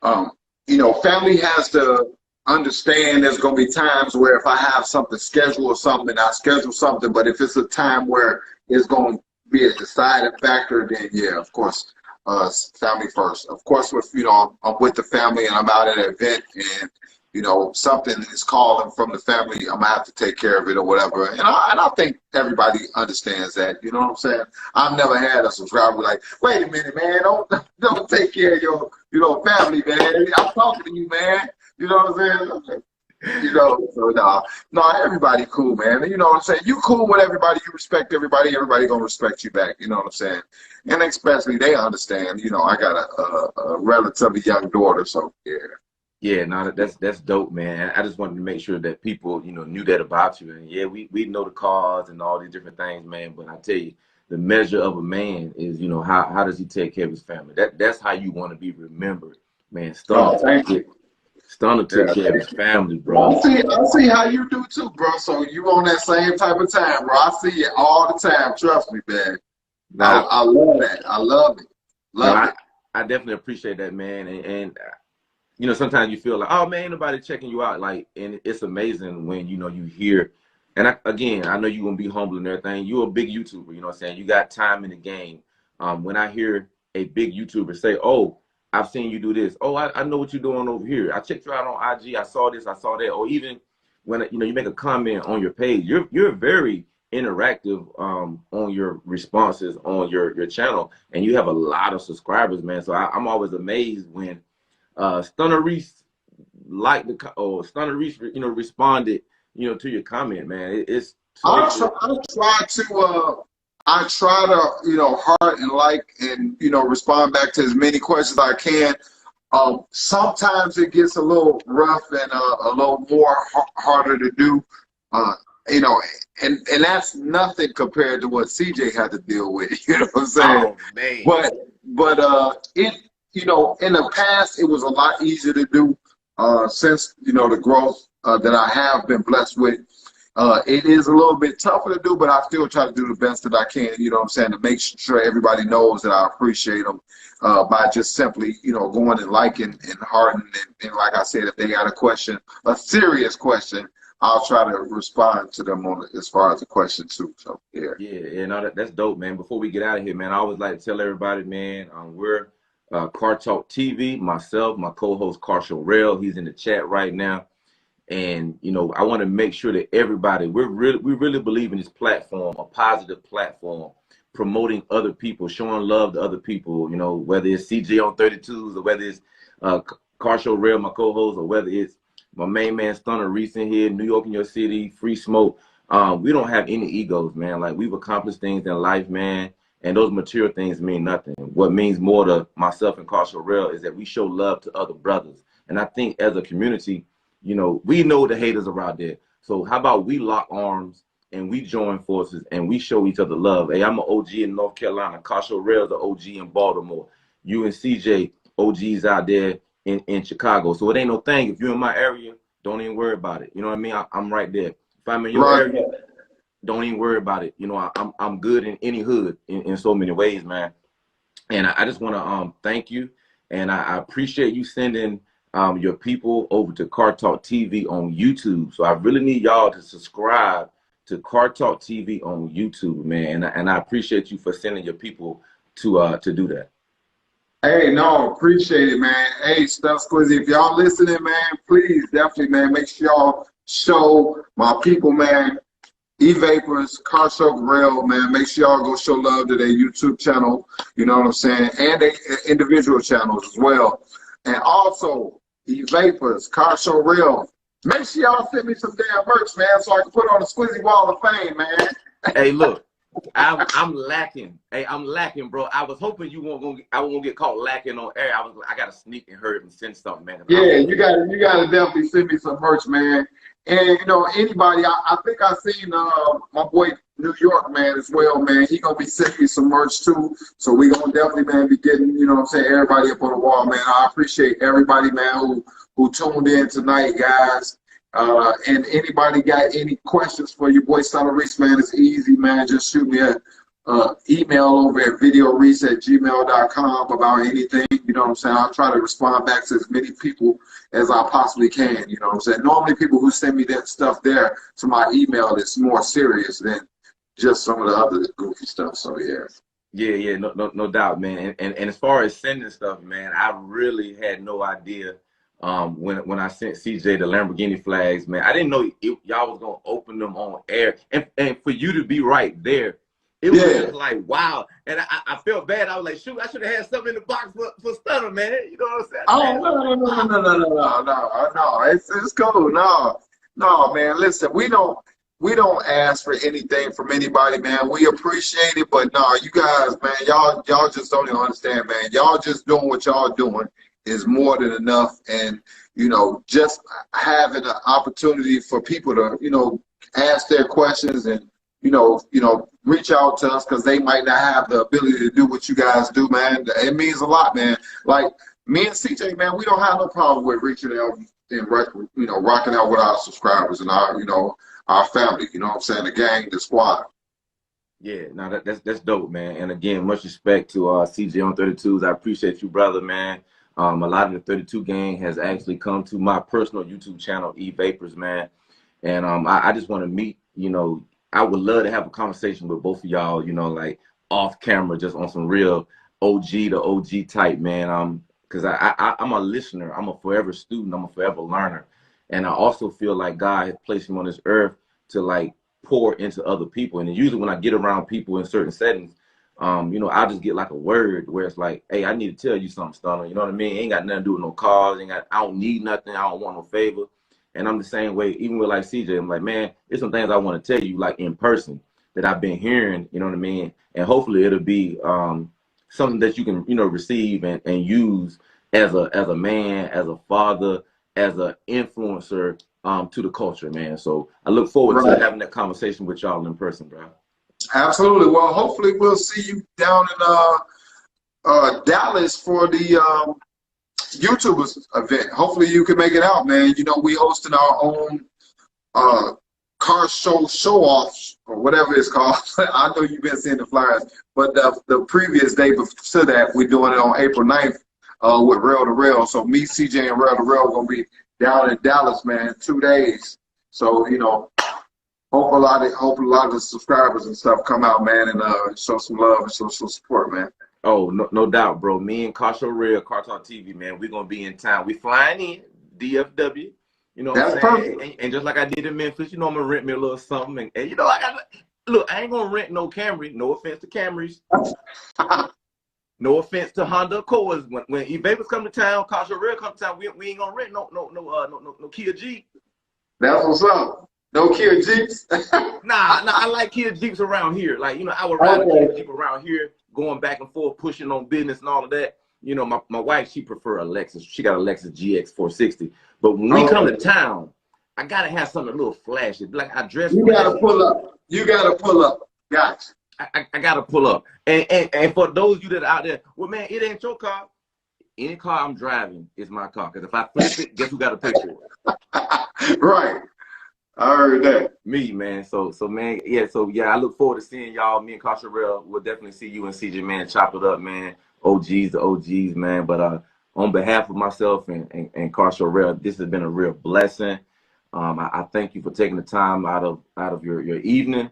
Family has to understand there's going to be times where if I have something scheduled or something, I schedule something. But if it's a time where it's going to be a deciding factor, then, yeah, of course, family first. Of course, if, I'm with the family and I'm out at an event and, something is calling from the family, I'm going to have to take care of it or whatever. And I think everybody understands that. You know what I'm saying? I've never had a subscriber like, wait a minute, man, don't take care of your, family, man. I'm talking to you, man. You know what I'm saying? So no, everybody cool, man. You know what I'm saying? You cool with everybody, you respect everybody gonna respect you back, you know what I'm saying? And especially they understand, I got a relatively young daughter, so yeah. Yeah, no, that's dope, man. I just wanted to make sure that people, knew that about you. And yeah, we know the cars and all these different things, man. But I tell you, the measure of a man is, how does he take care of his family? That's how you want to be remembered, man. Stunna took care of his family, bro. I see how you do too, bro. So you on that same type of time, bro. I see it all the time. Trust me, man. I love that. I love it. Love it. I definitely appreciate that, man. And sometimes you feel like, oh man, ain't nobody checking you out. Like, and it's amazing when you hear. And I know you're gonna be humble and everything. You're a big YouTuber, you know what I'm saying? You got time in the game. When I hear a big YouTuber say, "Oh, I've seen you do this. Oh, I know what you're doing over here. I checked you out on IG. I saw this. I saw that." Or even when you make a comment on your page, you're very interactive on your responses on your channel, and you have a lot of subscribers, man. So I'm always amazed when Stunna Reese Stunna Reese responded to your comment, man. social. I try to, heart and like and, respond back to as many questions as I can. Sometimes it gets a little rough and a little more harder to do, uh, you know, and that's nothing compared to what CJ had to deal with. You know what I'm saying? Oh man. But in the past it was a lot easier to do since the growth that I have been blessed with. It is a little bit tougher to do, but I still try to do the best that I can, you know what I'm saying, to make sure everybody knows that I appreciate them by just simply, going and liking and hearting. And like I said, if they got a question, a serious question, I'll try to respond to them on it as far as the question too. So, yeah. Yeah, no, that's dope, man. Before we get out of here, man, I always like to tell everybody, man, we're Cartalk TV, myself, my co-host Carshall Rail, he's in the chat right now. And I want to make sure that everybody, we really believe in this platform, a positive platform, promoting other people, showing love to other people. Whether it's CJ on 32s or whether it's Carshall Rail, my co-host, or whether it's my main man Stunna Reese in here, New York in your city, Free Smoke. We don't have any egos, man. Like, we've accomplished things in life, man, and those material things mean nothing. What means more to myself and Carshall Rail is that we show love to other brothers. And I think as a community, we know the haters are out there. So how about we lock arms and we join forces and we show each other love? Hey, I'm an OG in North Carolina. Carshall Rail's an OG in Baltimore. You and CJ, OGs out there in Chicago. So it ain't no thing. If you're in my area, don't even worry about it. You know what I mean? I'm right there. If I'm in your area, don't even worry about it. I'm good in any hood in so many ways, man. And I just want to thank you. And I appreciate you sending your people over to Cartalk TV on YouTube. So I really need y'all to subscribe to Cartalk TV on YouTube, man. And I appreciate you for sending your people to do that. Hey, no, appreciate it, man. Hey, Stuff Squizzy, if y'all listening, man, please, definitely, man, make sure y'all show my people, man, E-Vapors, Carshall Rail, man, make sure y'all go show love to their YouTube channel, you know what I'm saying, and their individual channels as well. And also, E-Vapors, Carshall Rail, make sure y'all send me some damn merch, man, so I can put on the Squizzy Wall of Fame, man. Hey, look. I'm lacking. Hey, I'm lacking, bro. I was hoping I won't get caught lacking on air. I gotta sneak and hurry and send something, man. Yeah, you gotta definitely send me some merch, man. And anybody, I think I seen my boy New York, man, as well, man. He gonna be sending me some merch too. So we gonna definitely, man, be getting, what I'm saying, everybody up on the wall, man. I appreciate everybody, man, who tuned in tonight, guys. And anybody got any questions for your boy Stunna Reese, man, it's easy, man. Just shoot me an email over at videoreese@gmail.com about anything, you know what I'm saying? I'll try to respond back to as many people as I possibly can, you know what I'm saying? Normally people who send me that stuff there to my email is more serious than just some of the other goofy stuff, so yeah. Yeah, no doubt, man. And as far as sending stuff, man, I really had no idea when I sent CJ the Lamborghini flags, man. I didn't know y'all was gonna open them on air, and for you to be right there, it was just like wow. And I felt bad. I was like, shoot, I should have had something in the box for Stunna, man. You know what I'm saying? Oh no, it's cool. No, man. Listen, we don't ask for anything from anybody, man. We appreciate it, but no, you guys, man, y'all just don't even understand, man. Y'all just doing what y'all doing is more than enough. And just having an opportunity for people to ask their questions and reach out to us because they might not have the ability to do what you guys do, man. It means a lot, man. Like me and CJ, man, we don't have no problem with reaching out and rocking out with our subscribers and our family, you know what I'm saying, the gang, the squad. Yeah, no, that's dope, man. And again, much respect to CJ on 32s. I appreciate you, brother, man. A lot of the 32 gang has actually come to my personal YouTube channel, E-Vapors, man. And I just want to meet, I would love to have a conversation with both of y'all, like off camera, just on some real OG to OG type, man. Because I'm a listener. I'm a forever student. I'm a forever learner. And I also feel like God has placed me on this earth to like pour into other people. And usually when I get around people in certain settings, I just get like a word where it's like, hey, I need to tell you something, Stunna. You know what I mean? Ain't got nothing to do with no cause. I don't need nothing. I don't want no favor. And I'm the same way, even with like CJ. I'm like, man, there's some things I want to tell you, like in person, that I've been hearing. You know what I mean? And hopefully it'll be something that you can, you know, receive and use as a man, as a father, as an influencer to the culture, man. So I look forward to Right. having that conversation with y'all in person, bro. Absolutely. Well, hopefully we'll see you down in Dallas for the YouTubers event. Hopefully you can make it out, man. You know, we hosting our own uh, car show off or whatever it's called. I know you've been seeing the flyers, but the previous day before that, we're doing it on April 9th with Rail to Rail. So me, CJ, and Rail to Rail are gonna be down in Dallas, man, 2 days. So you know, hope a lot of the subscribers and stuff come out, man, and show some love and show some support, man. Oh, no doubt, bro. Me and Cartalk TV, man, we're gonna be in town. We flying in DFW. You know what That's I'm saying? perfect. And just like I did in Memphis, you know, I'm gonna rent me a little something. And you know, look, I ain't gonna rent no Camry. No offense to Camrys. No offense to Honda Accords. When E-Vapors come to town, Cartalk Real come to town, we ain't gonna rent no Kia Jeep. That's what's up. No Kia Jeeps. Nah, I like Kia Jeeps around here. Like, you know, I would ride a Kia Jeep around here, going back and forth, pushing on business and all of that. You know, my wife, she prefer a Lexus. She got a Lexus GX 460. But when we come to town, I gotta have something a little flashy. Like I dress You flashy. gotta pull up. You gotta pull up. Gotcha. I gotta pull up. And for those of you that are out there, well, man, it ain't your car. Any car I'm driving is my car. Because if I flip it, guess who got to pay for it? Right. I heard that. Me, man. So man, yeah. So yeah, I look forward to seeing y'all. Me and Cartarell will definitely see you and CJ, man. Chop it up, man. OGs to OGs, man. But on behalf of myself and Cartarell, this has been a real blessing. I thank you for taking the time out of your evening.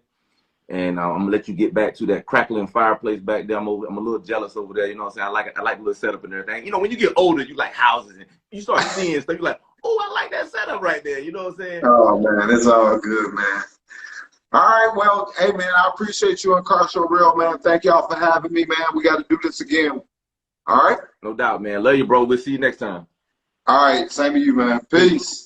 And I'm gonna let you get back to that crackling fireplace back there. I'm a little jealous over there. You know what I'm saying? I like the little setup and everything. You know, when you get older, you like houses and you start seeing stuff. You're like, oh, I like that setup right there. You know what I'm saying? Oh man, it's all good, man. All right, well, hey man, I appreciate you and Carso Real, man. Thank y'all for having me, man. We got to do this again. All right? No doubt, man. Love you, bro. We'll see you next time. All right, same to you, man. Peace.